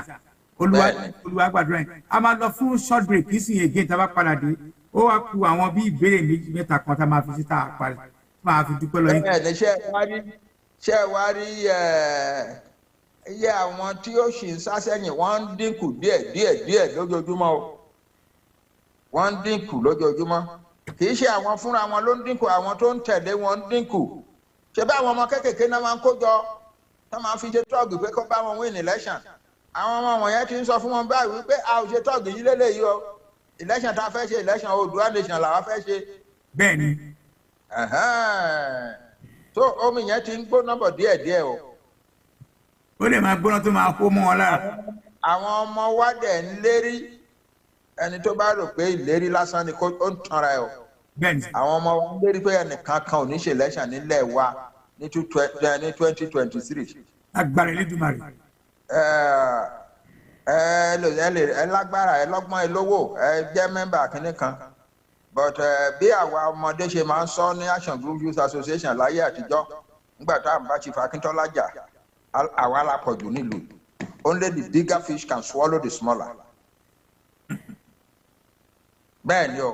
olúwa gbàdúrà yẹn a máa lọ fún short break nísìnyí again tá a bá padà dé ó wá ku àwọn bí ìbéèrè méjì mẹ́ta kan tá a máa fi síta àparí máa fi dúpẹ́ lọ yín. ṣé ẹ wá rí iye àwọn tí ó ṣì ń sá sẹ́yìn wọ́n ń dínkù díẹ̀ lójoojúmọ́ o wọ́n ń dínkù lójoojúmọ́ kì í ṣe àwọn fúnra wọn ló ń dínkù àwọn tó ń tẹ̀lé wọn ń dínkù ṣé bá àwọn ọmọ kéékèèké náà máa ń kó jọ tó máa ń fi ṣe tọ́ọ̀gì pé kó bá wọn win election àwọn ọmọ wọ̀nyẹn ti ń sọ fún wọn báyìí wípé a ò ṣe tọ́ọ̀gì yìí lélẹ́yìí o election tá a fẹ́ ṣe election Oòduà nation làwa fẹ́ ṣe. bẹ́ẹ̀ni. tó omi yẹn ti ń gbóná bọ̀ díẹ̀díẹ̀ o. ó lè máa gbóná tó máa kó mọ́ wọn lára. àwọn ọmọ wa dẹ̀ ń lérí ẹni tó bá rò pé ìlérí lásán ni ó ń tanra ẹ̀ o. bẹ́ẹ̀ni. àwọn ọmọ wa ń lérí pé ẹnìkan kan ò ní ṣe election nílẹ̀ wa ní 2023. agbára Elédùmarè. ẹ lágbára ẹ lọ́gbọ́n ẹ lówó ẹ jẹ́ mẹ́mbà kínní kan but bí àwa ọmọdé ṣe máa ń sọ ní Action Group Youth Association láyé àtijọ́ nígbà tá à ń bá Chief Akintoye jà àwa la pọ̀jù nílùú only the bigger fish can swallow the smaller. bẹ́ẹ̀ ni o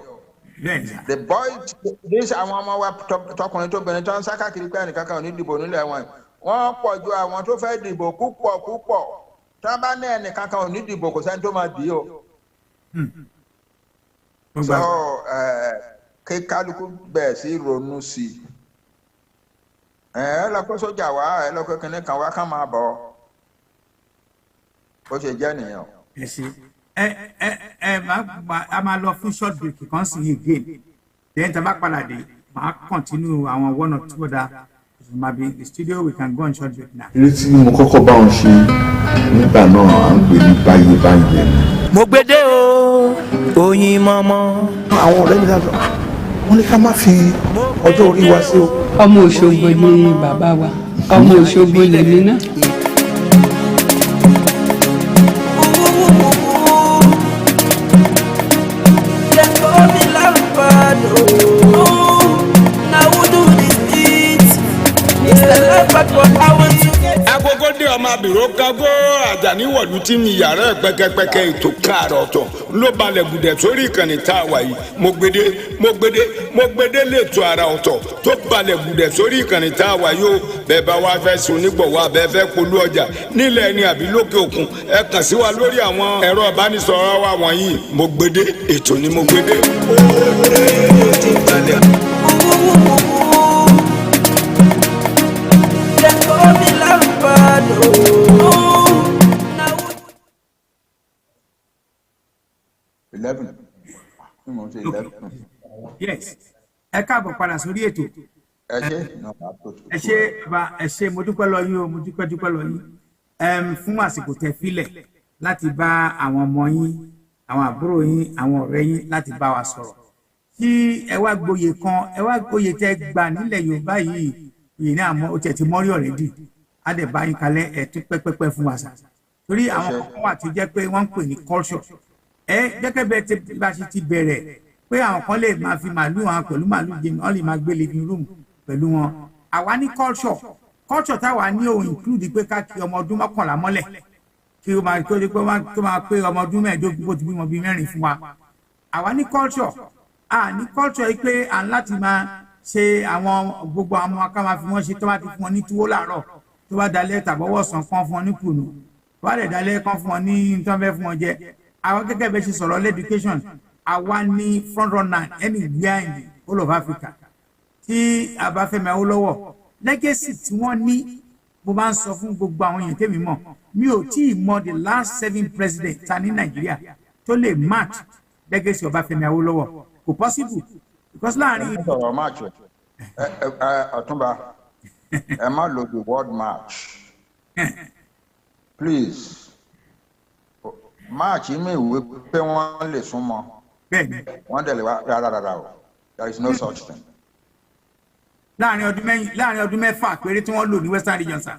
the boys this àwọn ọmọ wa tọkùnrin tóbìnrin tó ń sá káàkiri pé ẹnìkan kan ò ní dìbò nílẹ̀ wọn wọ́n pọ̀ ju àwọn tó fẹ́ dìbò púpọ̀ tí wọ́n bá ní ẹnìkan kan ò ní dìbò kò sẹ́ni tó máa dì í o. so kí kálukú bẹ̀ẹ̀ sí ronú sí i ẹ lọ kó sójà wá ẹ lọ kó kinní kan wá ká máa bọ̀ bó ṣe jẹ́ nìyẹn. ẹ ṣe a máa lọ fún short break kan sí i again then tá a bá padà dé máa continue àwọn one or two other maybe in the studio we can go on short break now. eré tí mo kọ́kọ́ bá wọn ṣe nígbà náà à ń pè ní báyé. MOGBEDE o oyin mọ́mọ́. àwọn ọ̀rẹ́ mi dájọ́ wọ́n ní ká má fi ọjọ́ orí wa sí o. ọmọ Òṣogbo ni bàbá wa ọmọ Òṣogbo lèmi náà. agogo dé ọmọ abìrò kágó àjàní wọ̀lú tí mi yàrá ẹ̀ pẹ́kẹ́pẹ́kẹ́ ètò káàrọ̀ ọ̀tọ̀ ló balẹ̀ gùdẹ̀ sórí ìkànnì tá a wà yìí MOGBEDE lẹ́tọ̀ ara ọ̀tọ̀ tó balẹ̀ gùdẹ̀ sórí ìkànnì tá a wà yìí o bẹ́ẹ̀ bá wá fẹ́ sun nígbọ̀wọ́ abẹ́ fẹ́ polú ọjà nílẹ̀ ẹni àbí lókè òkun ẹ kàn sí wa lórí àwọn ẹ̀rọ ìbánisọ̀rọ̀ wa wọ̀nyí MOGBEDE ètò ní MOGBEDE. Yes, ẹ káàbọ̀ padà sórí ètò. ẹ ṣé mo dúpẹ́ lọ yín o mo dúpẹ́ lọ yín fún àsìkò tẹ́ filẹ̀ láti bá àwọn ọmọ yín àwọn àbúrò yín àwọn ọ̀rẹ́ yín láti bá wa sọ̀rọ̀ kí ẹ wá gboyè tẹ́ gbà nílẹ̀ Yorùbá yìí yìí ní àmọ́ ó tẹ̀ ti mọ́rí ọ̀rẹ́dì á dẹ̀ bá yín kalẹ̀ ẹ̀ tún pẹ́pẹ́pẹ́ fún wa sà torí àwọn kan wà tó jẹ́ pé wọ́n ń pè ní culture gẹ́gẹ́ bẹ́ẹ̀ bá ṣe ti bẹ̀rẹ̀ pé àwọn kan lè máa fi màálù hàn pẹ̀lú màálù jẹun wọ́n lè máa gbé living room pẹ̀lú wọn àwa ní culture táwa ní òun include pé ká kí ọmọ ọdún mọ́kànlá mọ́lẹ̀ kí ó máa tó máa pé ọmọ ọdún mẹ́ẹ̀ẹ́dógún bó ti bímọ bíi mẹ́rin fún wa àwa ní culture ní culture yìí pé à ń láti máa ṣe àwọn gbogbo àwọn aká máa fi wọ́n ṣe tó bá ti fún wọn ní túwó láàárọ̀ tó bá dalẹ̀ tàbọ̀wọ̀ sàn kan fún wọn ní kùnú tó bá dẹ̀ dalẹ̀ kan fún wọn ní tó fẹ́ fún wọn jẹ àwọn gẹ́gẹ́ bẹ́ẹ̀ ṣe sọ̀rọ̀ education àwa ní front runner anywhere in the whole of Africa tí Abáfẹ́mi Awólọ́wọ̀ legacy tí wọ́n ní mo máa ń sọ fún gbogbo àwọn èèyàn tèmi mọ̀ mi ò tí ì mọ the last 7 president ta ní Nàìjíríà tó lè match legacy Ọbáfẹ́mi Awólọ́wọ̀ kò possible because láàrin. Ọ̀túnba ẹ má lo the word match Please, March mi wí pé wọ́n lè súnmọ́. Bẹ́ẹ̀ni. Wọ́n dẹ̀ lè wá rárá o. There is no such thing. Láàrin ọdún mẹ́fà péré tí wọ́n lò ní Western Region sir.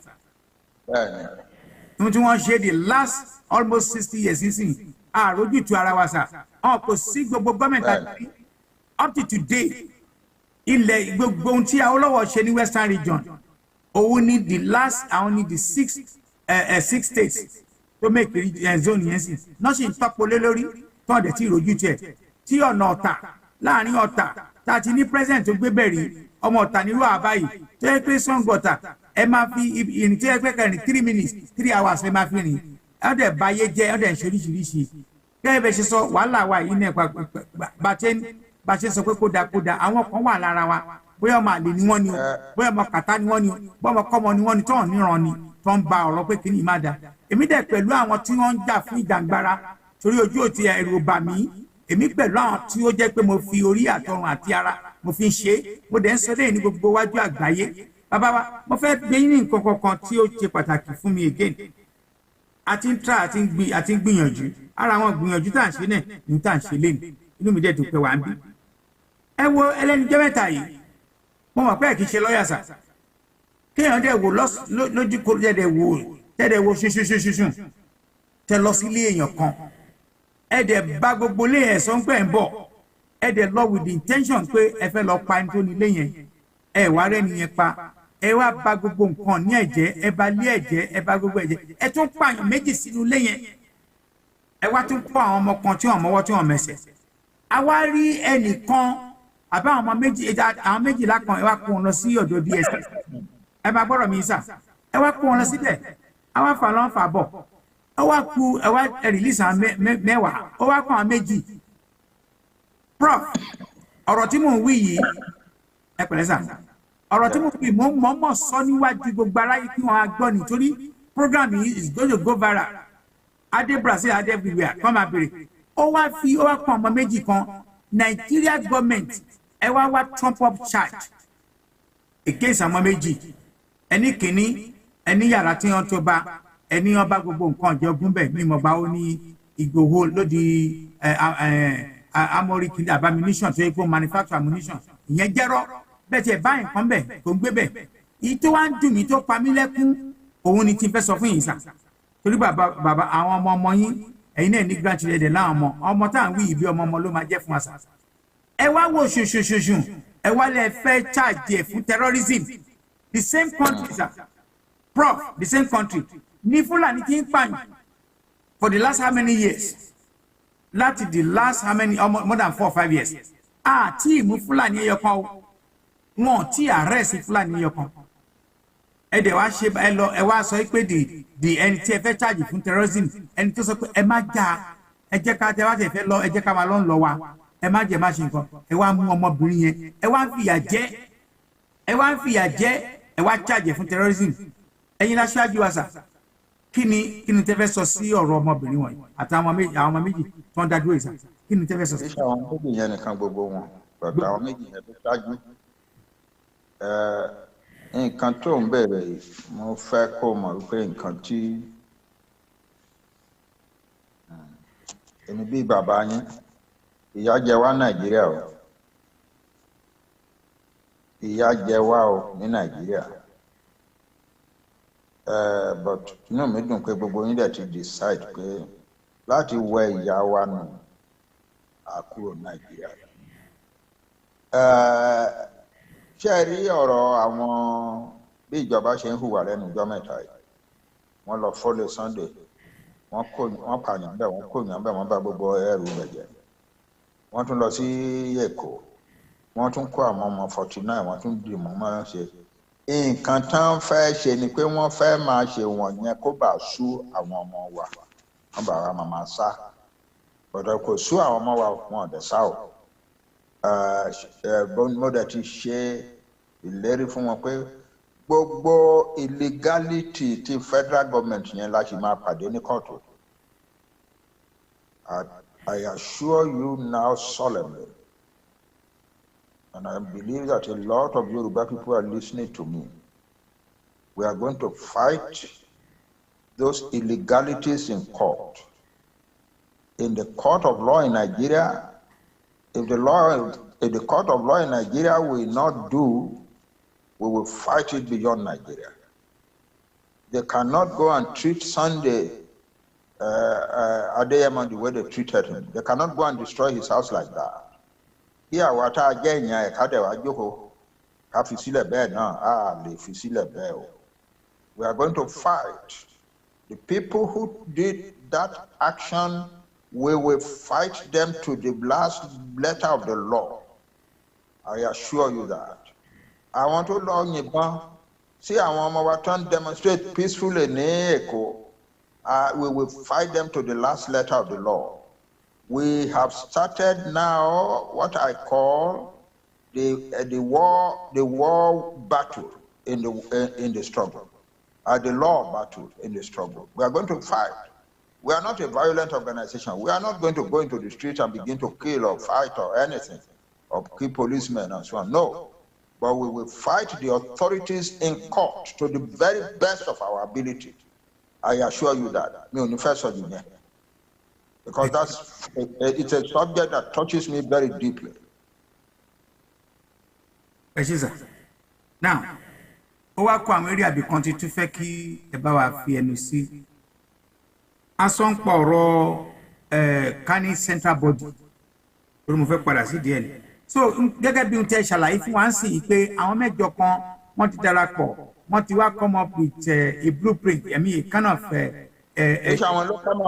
Bẹ́ẹ̀ni. Tí wọ́n ṣe the last almost 60 years sísìn àròjútu ara wa sà. Kò sí gbogbo gọ́ọ̀mẹ̀ntì àti up to today ilẹ̀ gbogbo ohun tí Awólọ́wọ̀ ṣe ní Western Region òun ni the last àwọn ni the six states tó make zone yẹn sí náà sì ń tọ́pọ̀ lé lórí tó ọ̀dẹ̀ tí ìròjú tiẹ̀ tí ọ̀nà Ọ̀tà láàrin Ọ̀tà tá a ti ní president tó gbé bẹ̀rẹ̀ ọmọ Ọ̀tà nílùú àbáyé tó yẹ pé Sàngọ̀tà ẹ máa fi ìrìn tó yẹ pé kẹrin 3 minutes 3 hours ẹ máa fi rìn ọ̀dẹ̀ báyé jẹ́ ọ̀dẹ̀ ṣoríṣiríṣi gẹ́gẹ́ bẹ́ẹ̀ ṣe sọ wàhálà wa yìí náà bá ṣe sọ pé kódà àwọn kan wà lára wa bóyá ọmọ àlè ni wọ́n ni o bóyá ọmọ kàtá ni wọ́n ni o bóyá ọmọ kọ́mọ ni wọ́n ni tó hàn níran ni tó ń ba ọ̀rọ̀ pé kí ni má da èmi dẹ̀ pẹ̀lú àwọn tí wọ́n ń jà fún ìjàngbara torí ojú òtí ẹ̀rù bà mí èmi pẹ̀lú àwọn tí ó jẹ́ pé mo fi orí àtọrun àti ara mo fi ń ṣe mo dẹ̀ ń sọ lẹ́yìn ní gbogbo wájú àgbáyé bàbá wa mo fẹ́ gbé yín ní nǹkan kankan tí ó ṣe pàtàkì fún mi again àti ń tra àti ń gbìyànjú ara àwọn gbìyànjú tá à ń ṣe náà ní tá à ń ṣe lẹ́nu inú mi dẹ̀ tó pẹ́ wá ń bí ẹ wo ẹlẹ́nijẹ́ mẹ́ta yìí mo mọ̀ pé ẹ̀ kì í ṣe lọ́ọ̀yà sà kéèyàn dẹ̀ wò lójú kó tẹ́lẹ̀ wo ṣuṣuṣuṣu tẹ lọ sílé èèyàn kan ẹ dẹ̀ bá gbogbo ilé ẹ̀ sọ pé ẹ̀ ń bọ̀ ẹ dẹ̀ lọ with the intention pé ẹ fẹ́ lọ pa ẹni tó ní ilé yẹn ẹ wá rẹ́ nìyẹn pa ẹ wá bá gbogbo nǹkan ní ẹ̀jẹ̀ ẹ bá lé ẹ̀jẹ̀ ẹ bá gbogbo ẹ̀jẹ̀ ẹ tún pààyàn méjì sínú ilé yẹn ẹ wá tún kó àwọn ọmọ kan tí wọ́n mọ́wọ́ tí wọ́n mẹsẹ̀ àwa rí ẹnìkan àbá àwọn méjìlá kan ẹ wá kó wọn lọ sí ọ̀dọ̀ DSS ẹ máa gbọ́dọ̀ mi sà ẹ wá kó wọn lọ síbẹ̀ ẹ wá fà lọ́n fà bọ̀ ẹ wá ku ẹ wá release àwọn mẹ́wàá ó wá kó àwọn méjì prof ọ̀rọ̀ tí mò ń wí yìí ẹ pẹ̀lẹ́ sà ọ̀rọ̀ tí mo fi mọ̀ sọ níwájú gbogbo aráyé kí wọ́n á gbọ́ nítorí program yìí is going to go viral adé Brazil adé everywhere kọ́ máa bèrè ó wá kó ọmọ méjì kan Nigeria government ẹ wá trump up charge against àwọn méjì ẹni kìíní ẹni yàrá tí wọ́n tó bá ẹni wọ́n bá gbogbo nǹkan ọ̀jọ̀gún bẹ̀ ní ìmọ̀gbà ó ní Ìgbòho lódì amori kìíní ammunition tó yẹ kó manufacture ammunition ìyẹn jẹ́rọ́ bẹ́ẹ̀ tiẹ̀ bá nǹkan bẹ̀ kò ń gbé bẹ̀ èyí tó wá ń dùn mí tó pa mí lẹ́kún òun ni tí n fẹ́ sọ fún yìí sà torí bàbá àwọn ọmọ yín ẹ̀yin náà ní grandchildren láwọn ọmọ tá à ń wí ìbí ọmọ ló máa jẹ́ fún wa sà ẹ wá wo ṣoṣoṣoṣo ẹ wá lẹ fẹ́ charge ẹ fún terrorism the same country sir prof the same country ní Fúlàní tí ń pààyàn for the last how many years láti the last how many more than 4 or 5 years tí ìmú Fúlàní ẹyọ kan o wọn tí arrest Fúlàní ẹyọ kan ẹ dẹ̀ wá ṣe ẹ wá sọ pé the ẹni tí ẹ fẹ́ charge fún terrorism ẹni tó sọ pé ẹ má já ẹ jẹ́ ká tẹ wá tẹ fẹ́ lọ ẹ jẹ́ ká máa lọ wa ẹ má jẹ má ṣe nǹkan ẹ wá mú ọmọbìnrin yẹn ẹ wá ń fìyà jẹ ẹ wá charge fún terrorism ẹ̀yin láṣáájú wa sà kí ni tẹ́ fẹ́ sọ sí ọ̀rọ̀ ọmọbìnrin wọ̀nyí àtàwọn ọmọ méjì tó ń dá dúró ìsà kí ni tẹ́ fẹ́ sọ sí. iṣẹ́ àwọn méjì yẹn nìkan gbogbo wọn bàbá àwọn méjì yẹn tó ṣáájú nǹkan tó ń bẹ̀rẹ̀ yìí mo fẹ́ kó mọ̀ wípé nǹkan tí èmi bí bàbá yín ìyà jẹ wá Nàìjíríà o ìyà jẹ wá o ní Nàìjíríà but inú mi dùn pé gbogbo yín dẹ̀ ti decide pé láti wẹ ìyà wa nù àkúrò Nàìjíríà ṣé ẹ rí ọ̀rọ̀ àwọn bí ìjọba ṣe ń hùwà lẹ́nu ọjọ́ mẹ́ta yìí wọ́n lọ fọ́lé Sunday wọ́n pààyàn bẹ́ẹ̀ wọ́n kóyàn bẹ́ẹ̀ wọ́n bá gbogbo ẹrù rẹ̀ jẹ́ wọ́n tún lọ sí Èkó wọ́n tún kó àwọn ọmọ 49 wọ́n tún dì mọ́ máa ń ṣe nǹkan tán fẹ́ ṣe ni pé wọ́n fẹ́ máa ṣe wọ̀n yẹn kó bá sú àwọn ọmọ wa wọ́n bá wa máa sá bọ̀dọ̀ kò sú àwọn ọmọ wa wọn ò dẹ̀ sá o mọ́dà ti ṣe ìlérí fún wọn pé gbogbo illegality ti federal government yẹn láti máa pàdé ní kóòtù. I assure you now solemnly, and I believe that a lot of Yoruba people are listening to me. We are going to fight those illegalities in court. In the court of law in Nigeria, if the court of law in Nigeria will not do, we will fight it beyond Nigeria. They cannot go and treat Sunday Adeyemo the way they treated him. They cannot go and destroy his house like that. Here, what I get here, we are going to fight. The people who did that action, we will fight them to the last letter of the law. I assure you that. I want to learn. See, I want to demonstrate peacefully. We will fight them to the last letter of the law. We have started now what I call the war battle in the struggle, the law battle in the struggle. We are going to fight. We are not a violent organization. We are not going to go into the street and begin to kill or fight or anything, or kill policemen and so on. No. But we will fight the authorities in court to the very best of our ability. I assure you that. Because it's a subject that touches me very deeply. Now, over area be continue to feki about FNC. A song for Kani Central Body. So, gẹ́gẹ́ bí n tẹ́ ṣàlàyé fún wa ń sìn pé àwọn mẹ́jọ kan wọ́n ti darapọ̀, wọ́n ti wá come up with a blueprint. I mean, kind of. If I want to come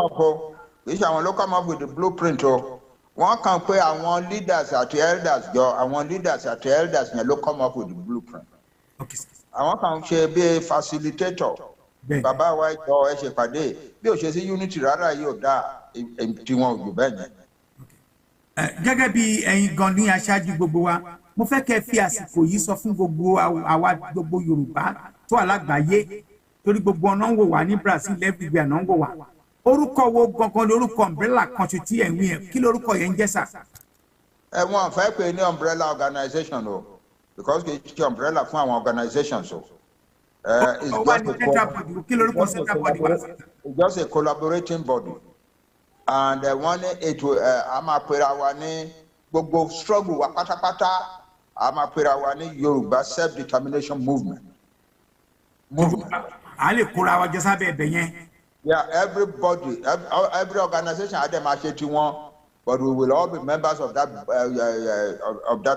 up with the blueprint, one can pay our leaders at the elders, our leaders at the elders, and come up with the blueprint. Okay. I want to be a facilitator. Baba White or Eshepade, bí o ṣe sí unity rárá yóò dá tí wọn ò jù bẹ́ẹ̀ yẹn. Gẹ́gẹ́ bí ẹ̀yin gan ní aṣáájú gbogbo wa, mo fẹ́ kẹ́ fi àsìkò yìí sọ fún gbogbo àwa gbogbo Yorùbá tó wà lágbàáyé torí gbogbo ọ̀nà ń wò wá ní Brazil everywhere náà ń wò wá. Orúkọ wo gangan lórúkọ umbrella kan tó tí ẹ̀ ń wí ẹ̀ kí lórúkọ yẹn ń jẹ́ sà? Wọ́n fẹ́ pè ní umbrella organization o because kì í ṣe umbrella fún àwọn organizations o. It's just a collaborating body. And one it will Amapirawani Bobo struggle Wakatapata Amapirawani Yoruba self-determination movement. Yeah, everybody, every organization had them actually one, but we will all be members of that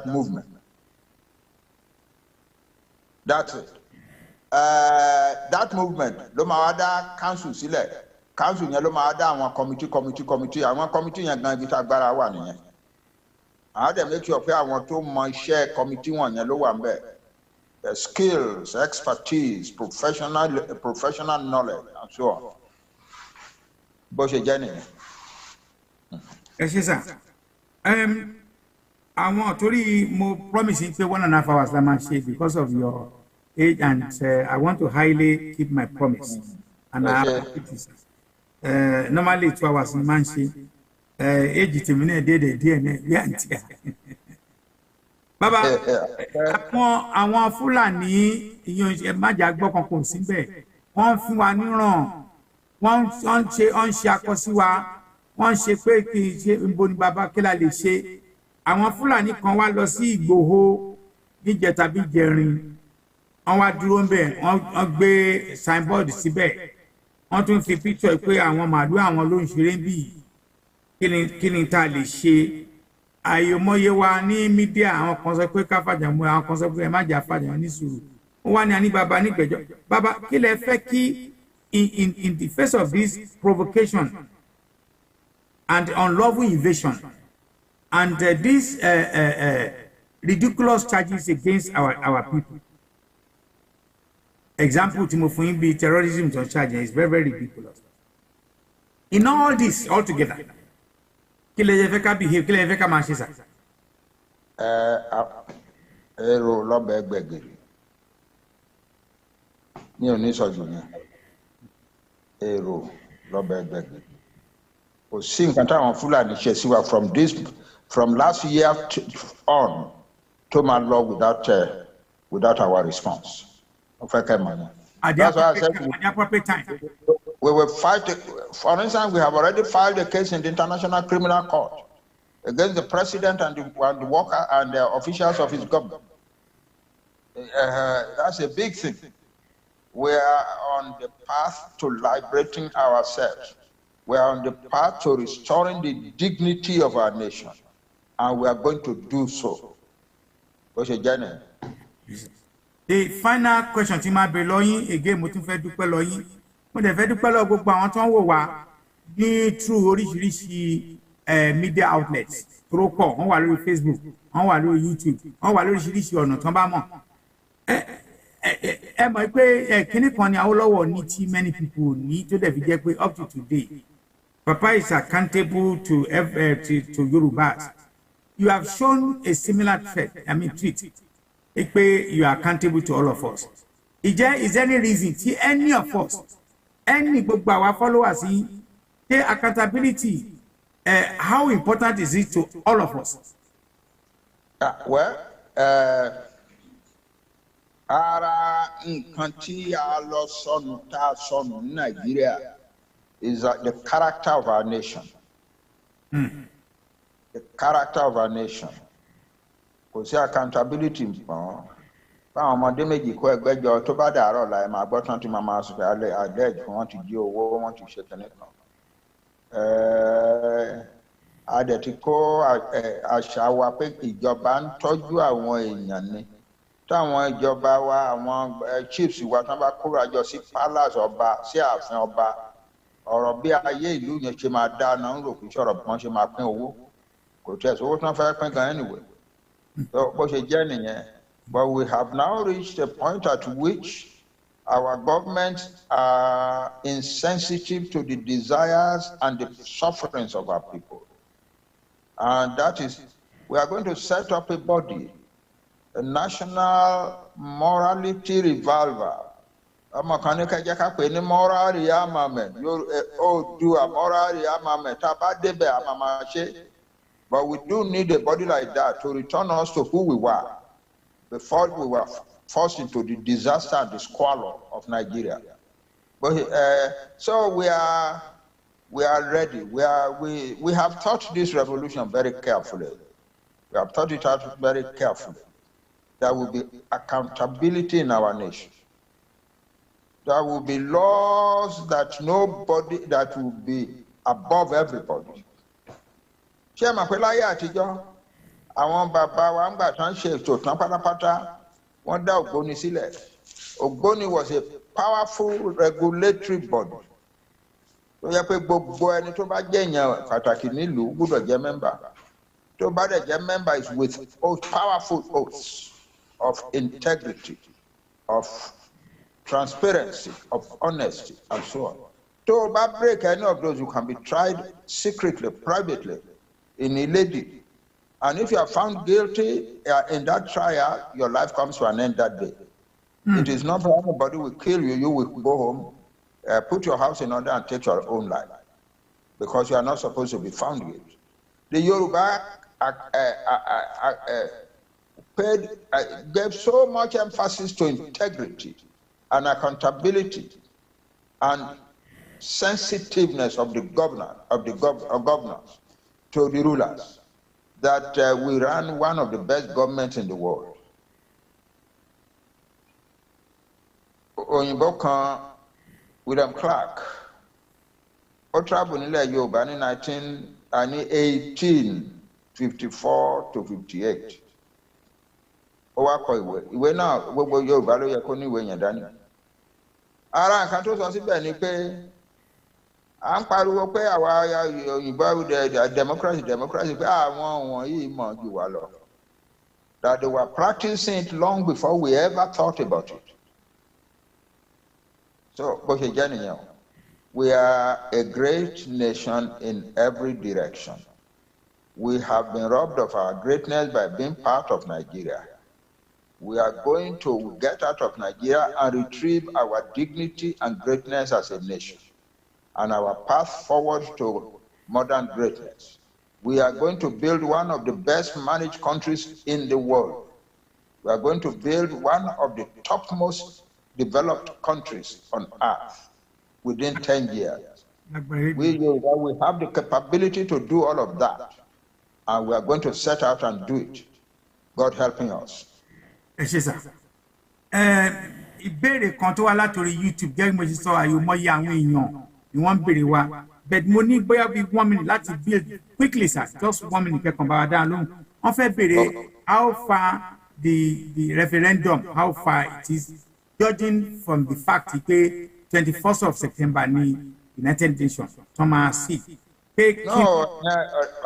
movement. That's it. That movement, Lomawada Council select. Council yẹn ló máa dá àwọn committee àwọn committee yẹn gan ibi tá agbára wà nìyẹn. Àwọn dẹ̀ make sure pé àwọn tó mọ iṣẹ́ committee wọn yẹn ló wà ńbẹ̀. The skills, expertise, professional knowledge and so on. Bó ṣe jẹ́ nìyẹn. Ẹ ṣé sà. Àwọn torí mo promise pé 1.5 hours la máa ṣe because of your age and I want to highly keep my promise. And I appreciate it. Normally 2 hours in Manchi, age to me, DNA, Baba, I want Fulani, you Majak Bokon Simbe, one Fuaniron, one Shakosiwa, one Shepe, Boni Baba Kela Lishe, I want Fulani Conwalo see Boho, Vigeta Bigerin, on what Drumbe, on Bay signboard Sibe. Wọ́n tún fi picture pé àwọn màlúù àwọn ló ń ṣeré bí kíni tá lè ṣe àyòmọye wa ní mídíà àwọn kan sọ pé ká fàjà mú àwọn kan sọ pé ẹ má jà fàjà ní sùúrù wọ́n wá ní àní bàbá nígbẹ̀jọ́ bàbá kí lẹ fẹ́ kí in the face of this provocation and unlawful invasion and these ridiculous charges against our people. Example, Timothy be terrorism to charge is very, very ridiculous. In all this altogether, Kileveka behave, Kileveka Mashisa. Ero Lobeg. You need surgery. Ero Lobeg. Was seeing Kantama Fulani Chesiwa from last year on to my law without our response. That's why I said at the appropriate time. We will fight. For instance, we have already filed a case in the International Criminal Court against the president and the worker and the officials of his government. That's a big thing. We are on the path to liberating ourselves. We are on the path to restoring the dignity of our nation, and we are going to do so. What's your journey? The final question tí máa bẹ̀ lọ́yìn again mo tún fẹ́ dúpẹ́ lọ́yìn mo dẹ̀ fẹ́ dúpẹ́ lọ gbogbo àwọn tó ń wò wá ní through oríṣiríṣi media outlets tó pọ̀ wọ́n wà lórí Facebook wọ́n wà lórí YouTube wọ́n wà lóríṣiríṣi ọ̀nà tó bá mọ̀ ẹ mọ̀ pé kíní kan ni Awólọ́wọ̀ ní tí many people ní tó dẹ̀ fi jẹ́ pé up to today Papa is accountable to Yorubas. You have shown a similar treat. You are accountable to all of us. Is there any reason tí any of us, any gbogbo our followers the accountability, how important is it to all of us? Ara nǹkan tí a lọ sọnù tá a sọnù ní Nàìjíríà is the character of our nation. The character of our nation. Kò sí accountability mọ́. Báwọn ọmọdé méjì kó ẹgbẹ́jọ tó bá dàárọ̀ la ẹ̀ máa gbọ́ tán tí màá máa sọ pé alẹ́ wọ́n ti jí owó wọ́n ti ṣe kẹ́lẹ́ kan. A dẹ̀ ti kó àṣà wa pé ìjọba ń tọ́jú àwọn èèyàn ni. Táwọn ìjọba wa àwọn chiefs wa tán bá kóra jọ sí palace ọba sí ààfin ọba ọ̀rọ̀ bí ayé ìlú yẹn ṣe máa dáná ń rò kí sọ̀rọ̀ bí wọ́n ṣe máa pín owó kò tẹ̀ sówó tán fẹ́ pín gan anyway. Bó ṣe jẹ́ nìyẹn. But we have now reached a point at which our governments are insensitive to the desires and the sufferings of our people. And that is, we are going to set up a body, a national morality revival. Ọmọ kan ní kẹjẹ ká pè ní moral rearmament. Yóò do a moral rearmament. Tá a bá débẹ̀ a máa máa ṣe. But we do need a body like that to return us to who we were before we were forced into the disaster and the squalor of Nigeria. But so we are ready. We have thought this revolution very carefully. We have thought it out very carefully. There will be accountability in our nation. There will be laws that will be above everybody. Ṣé ẹ mọ̀ pé láyé àtijọ́ àwọn bàbá wa ń gbà tán ṣe ètò tán pátápátá wọ́n dá Ògbóni sílẹ̀. Ògbóni was a powerful regulatory body. Tó yẹ pé gbogbo ẹni tó bá jẹ́ èèyàn pàtàkì nílùú gbọ́dọ̀ jẹ́ mẹ́mbà. Tó bá dẹ̀ jẹ́ mẹ́mbà is with powerful oaths of integrity, of transparency, of honesty, and so on. Tó bá break any of those, you can be tried secretly, privately, in a lady. And if you are found guilty in that trial, your life comes to an end that day. It is not that anybody will kill you. You will go home, put your house in order and take your own life because you are not supposed to be found guilty. The Yoruba gave so much emphasis to integrity and accountability and sensitiveness of the governors to the rulers that we ran one of the best governments in the world. Òyìnbó kan William Clark ó travel nílẹ̀ Yorùbá ní 1854 to 58. Ó wá kọ ìwé náà gbogbo Yorùbá ló yẹ kó ní ìwé yẹn dání. Ara nǹkan tó sọ síbẹ̀ ni pé à ń pariwo pé àwa òyìnbó democracy pé àwọn wọ̀nyí mọ̀ jù wá lọ. That they were practicing it long before we ever thought about it. So, bó ṣe jẹ́ nìyẹn, we are a great nation in every direction. We have been robbed of our greatness by being part of Nigeria. We are going to get out of Nigeria and retrieve our dignity and greatness as a nation and our path forward to modern greatness. We are going to build one of the best managed countries in the world. We are going to build one of the topmost developed countries on earth. within 10 years. We have the capability to do all of that, and we are going to set out and do it. God helping us. Ìbéèrè kan tó wá látòrí YouTube jẹ́ mo ṣe sọ àyòmọ́yé àwọn èèyàn ni wọ́n ń béèrè wa, but mo ní bóyá bí 1 minute láti build quickly sir, just 1 minute kẹ́kàn bá wa dáhùn lóhùn. Wọ́n fẹ́ béèrè how far the referendum, how far it is, judging from the fact pé 21st of September ni United Nations tó máa sí.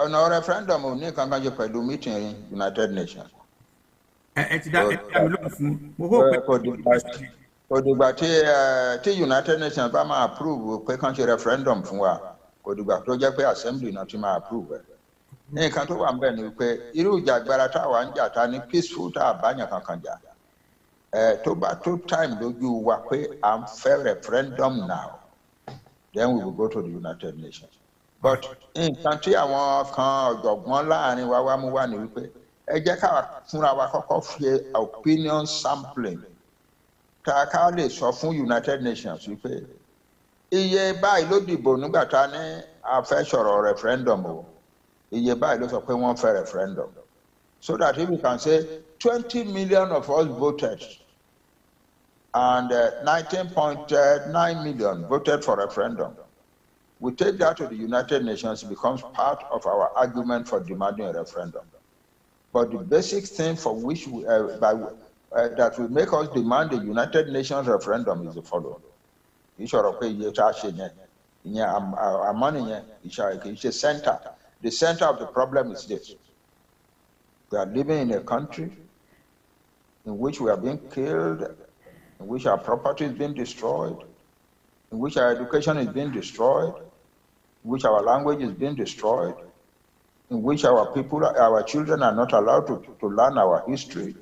No, referendum ò ní kankan jẹ pẹ̀lú meeting United Nations. Kò dìgbà tí United Nations bá máa approve pé kàn ṣe referendum fún wa, kò dìgbà tó jẹ́ pé assembly náà ti máa approve ẹ̀. Nǹkan tó wà ń bẹ̀ ni pé irú ìjà agbára táwa ń jà ta ní peaceful tá a bá yàn kankan jà. Tó bá tó time lójú wa pé à ń fẹ́ referendum now, then we will go to the United Nations. But nǹkan tí àwọn kan ọ̀jọ̀gbọ́n láàrin wa wá mú wá ni wípé ẹ jẹ́ ká fúnra wa kọ́kọ́ fi opinion sampling ká lè sọ fún United Nations wípé iye báyìí ló dìbò nígbà tá ní a fẹ́ sọ̀rọ̀ referendum o, iye báyìí ló sọ pé wọ́n fẹ́ referendum, so that if we can say 20 million of us voted and 19.9 million voted for referendum, we take that to the United Nations, it becomes part of our argument for demanding a referendum. But the basic thing for which that will make us demand the United Nations referendum is the following. The center of the problem is this. We are living in a country in which we are being killed, in which our property is being destroyed, in which our education is being destroyed, in which our language is being destroyed, in which our children are not allowed to learn our history,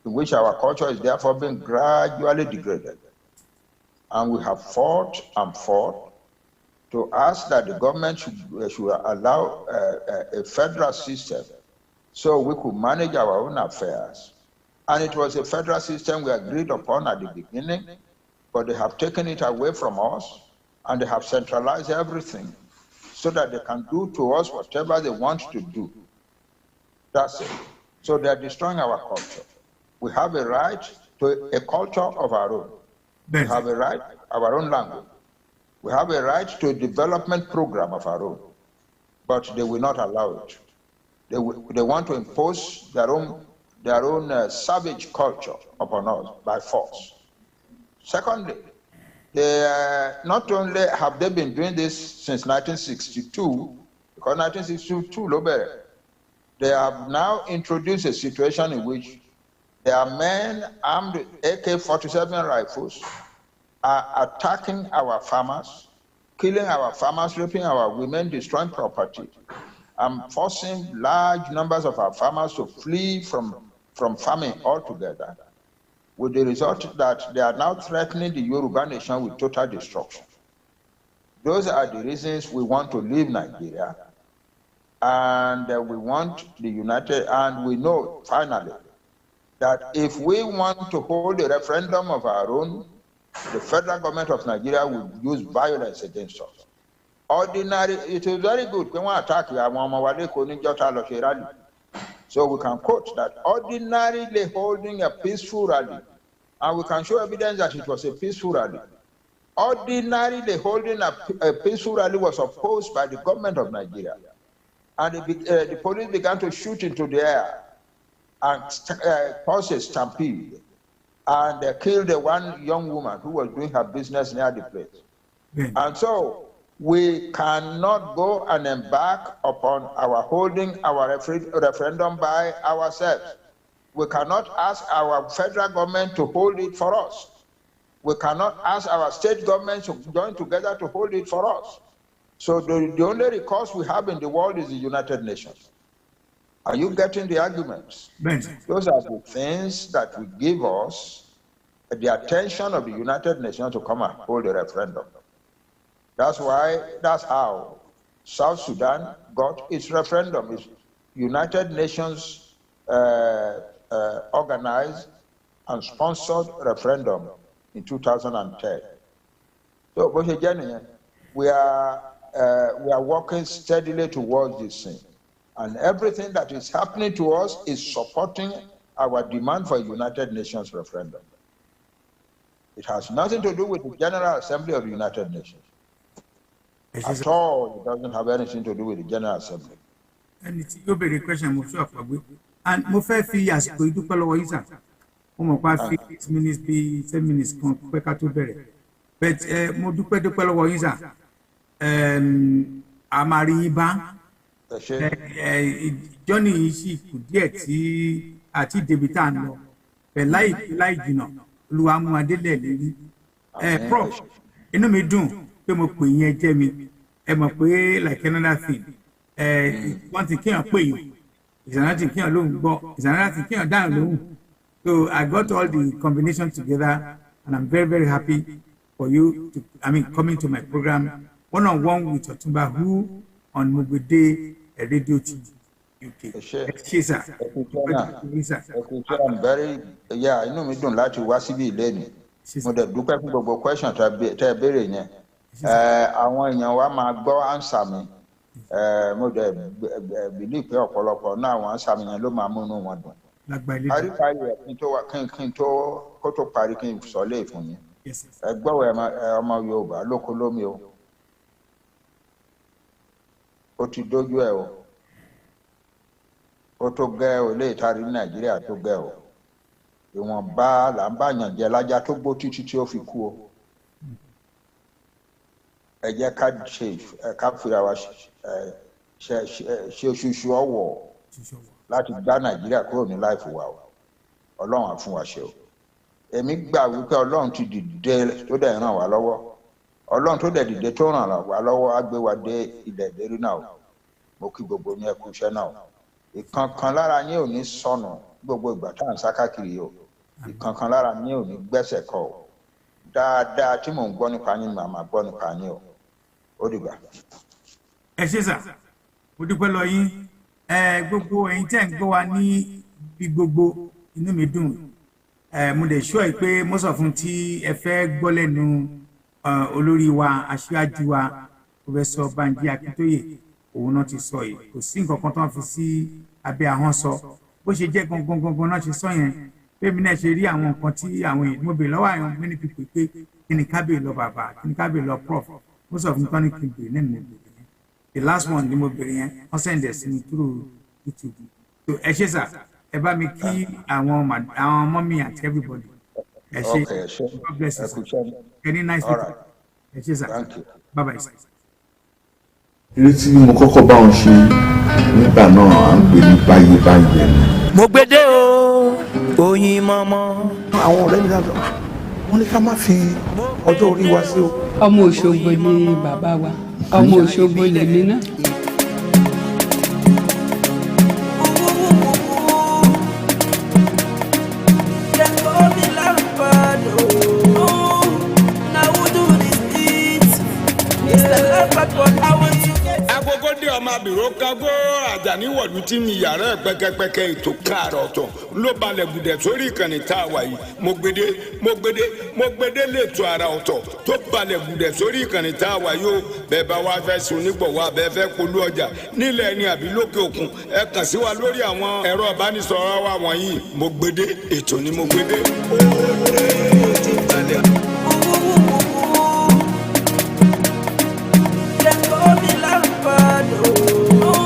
in which our culture is therefore being gradually degraded. And we have fought and fought to ask that the government should allow a federal system so we could manage our own affairs. And it was a federal system we agreed upon at the beginning, but they have taken it away from us and they have centralized everything so that they can do to us whatever they want to do. That's it. So they're destroying our culture. We have a right to a culture of our own. We have a right to our own language. We have a right to a development program of our own, but they will not allow it. They want to impose their own savage culture upon us by force. Secondly, not only have they been doing this since 1962, because 1962, they have now introduced a situation in which there are men armed with AK-47 rifles are attacking our farmers, killing our farmers, raping our women, destroying property, and forcing large numbers of our farmers to flee from farming altogether, with the result that they are now threatening the Yoruba nation with total destruction. Those are the reasons we want to leave Nigeria, and we want the United, and we know finally that if we want to hold a referendum of our own, the federal government of Nigeria will use violence against us. Ordinary, it is very good when we attack, so we can quote that ordinarily holding a peaceful rally, and we can show evidence that it was a peaceful rally. Ordinarily holding a peaceful rally was opposed by the government of Nigeria, and the police began to shoot into the air and caused a stampede, and killed one young woman who was doing her business near the place. And so we cannot go and embark upon our holding our referendum by ourselves. We cannot ask our federal government to hold it for us. We cannot ask our state governments to join together to hold it for us. So the only recourse we have in the world is the United Nations. Are you getting the arguments? Those are the things that will give us the attention of the United Nations to come and hold a referendum. That's how South Sudan got its referendum. It's United Nations organized and sponsored referendum in 2010. So, we are working steadily towards this thing. And everything that is happening to us is supporting our demand for a United Nations referendum. It has nothing to do with the General Assembly of the United Nations. At all, it doesn't have anything to do with the General Assembly. And it's a very question, and Mofe fi as to do Paloisa. 6 minutes be 7 minutes quicker to bury. But Modupe de Paloisa, Amariba, Johnny, she could get at Debitano, a like, you know, Luamu Adele, Prof. You know me do, Pemo Jamie, Emma Pay like another thing. One thing can't pay you. It's another thing can't alone, but it's another thing can't down alone. So I got all the combinations together, and I'm very, very happy for you to, coming to my program, one-on-one with Otunbahoo on MOGBEDE Radio UK. Sir. I'm very, I know me don't like to watch TV lady. But the dupe question to bury here. I want you to answer me. Mo de believe pé ọ̀pọ̀lọpọ̀ náà wọ́n ṣàmìyàn ló máa múnú wọn dùn. Parí kí n tó kó tó parí kí n sọ lé fún yín. Ẹ gbọ́wọ́ ọmọ Yorùbá lóko lómi o. Ó ti dójú ẹ o. Ó tó gẹ́ o lè tarí ní Nàìjíríà tó gẹ́ o. Ìwọ̀nba là ń bá yàn jẹ lájá tó gbó títí tí ó fi kú o. Ẹ jẹ́ ká fira wa ṣe oṣooṣù ọwọ́ láti dá Nàìjíríà kúrò ní láìfù wa o. Ọlọ́run á fún wa ṣe o. Èmi gbà wípé Ọlọ́run ti dìde tó dẹ̀ ràn wá lọ́wọ́. Ọlọ́run tó dẹ̀ dìde tó ràn wá lọ́wọ́ á gbé wa dé ilẹ̀ ìlérí náà o. Mo kí gbogbo ní ẹ kú iṣẹ́ náà o. Ìkankan lára yín ò ní sọnù gbogbo ìgbà tá à ń sá káàkiri o. Ìkankan lára yín ò ní gbẹ́sẹ̀ kọ o. Dáadáa tí mò ń gbọ́ nípa yín màá máa gbọ́ nípa yín o. Ó dìgbà. Ẹ ṣé sà, mo dúpẹ́ lọ yín. Gbogbo ẹ̀yin tẹ́ ń gbọ́ wa ní bí gbogbo inú mi dùn. Mo dẹ̀ sure pé mo sọ fún tí ẹ fẹ́ gbọ́ lẹ́nu olórí wa, aṣíwájú wa, Professor Banji Akintoye, òun náà ti sọ yìí. Kò sí nǹkan kan tó ń fi sí abẹ́ ahọ́n sọ. Bó ṣe jẹ́ gangan náà ṣe sọ yẹn. Pé mi náà ṣe rí àwọn nǹkan tí àwọn èèyàn mo bèèrè lọ́wọ́ àwọn many people pé kí ni ká bèèrè lọ bàbá, kí ni ká bèèrè lọ prof. Most of them can't keep the name. The last one, the mobile, I send this through YouTube. So, Eshesa, eba me key, I want mommy and everybody. Okay, sure. God bless you. Any nice people. Eshesa. Thank you. Bye bye. Ilé tí mo kọ́kọ́ bá wọn ṣe nígbà náà à ń pè ní báyìí. MOGBEDE o, oyin mama. Àwọn ọ̀rẹ́ mi dájọ́, wọ́n ní ká má fi ọjọ́ orí wa sí o. Ọmọ Òṣogbo ni bàbá wa, ọmọ Òṣogbo lèmi náà. Agogo dé ọmọ abìrò kágó Àjàní wọ̀lú tí mi yàrá pẹ́kẹ́pẹ́kẹ́ ètò káàrọ̀ ọ̀tọ̀ ló balẹ̀ gùdẹ̀ sórí ìkànnì tá a wà yìí MOGBEDE lẹ́tọ̀ ara ọ̀tọ̀ tó balẹ̀ gùdẹ̀ sórí ìkànnì tá a wà yìí o bẹ́ẹ̀ bá wá fẹ́ sun nígbọ̀wọ́ abẹ́ fẹ́ polú ọjà nílẹ̀ ẹni àbí lókè òkun ẹ kàn sí wa lórí àwọn ẹ̀rọ ìbánisọ̀rọ̀ wa wọ̀nyí MOGBEDE ètò ní MOGBEDE.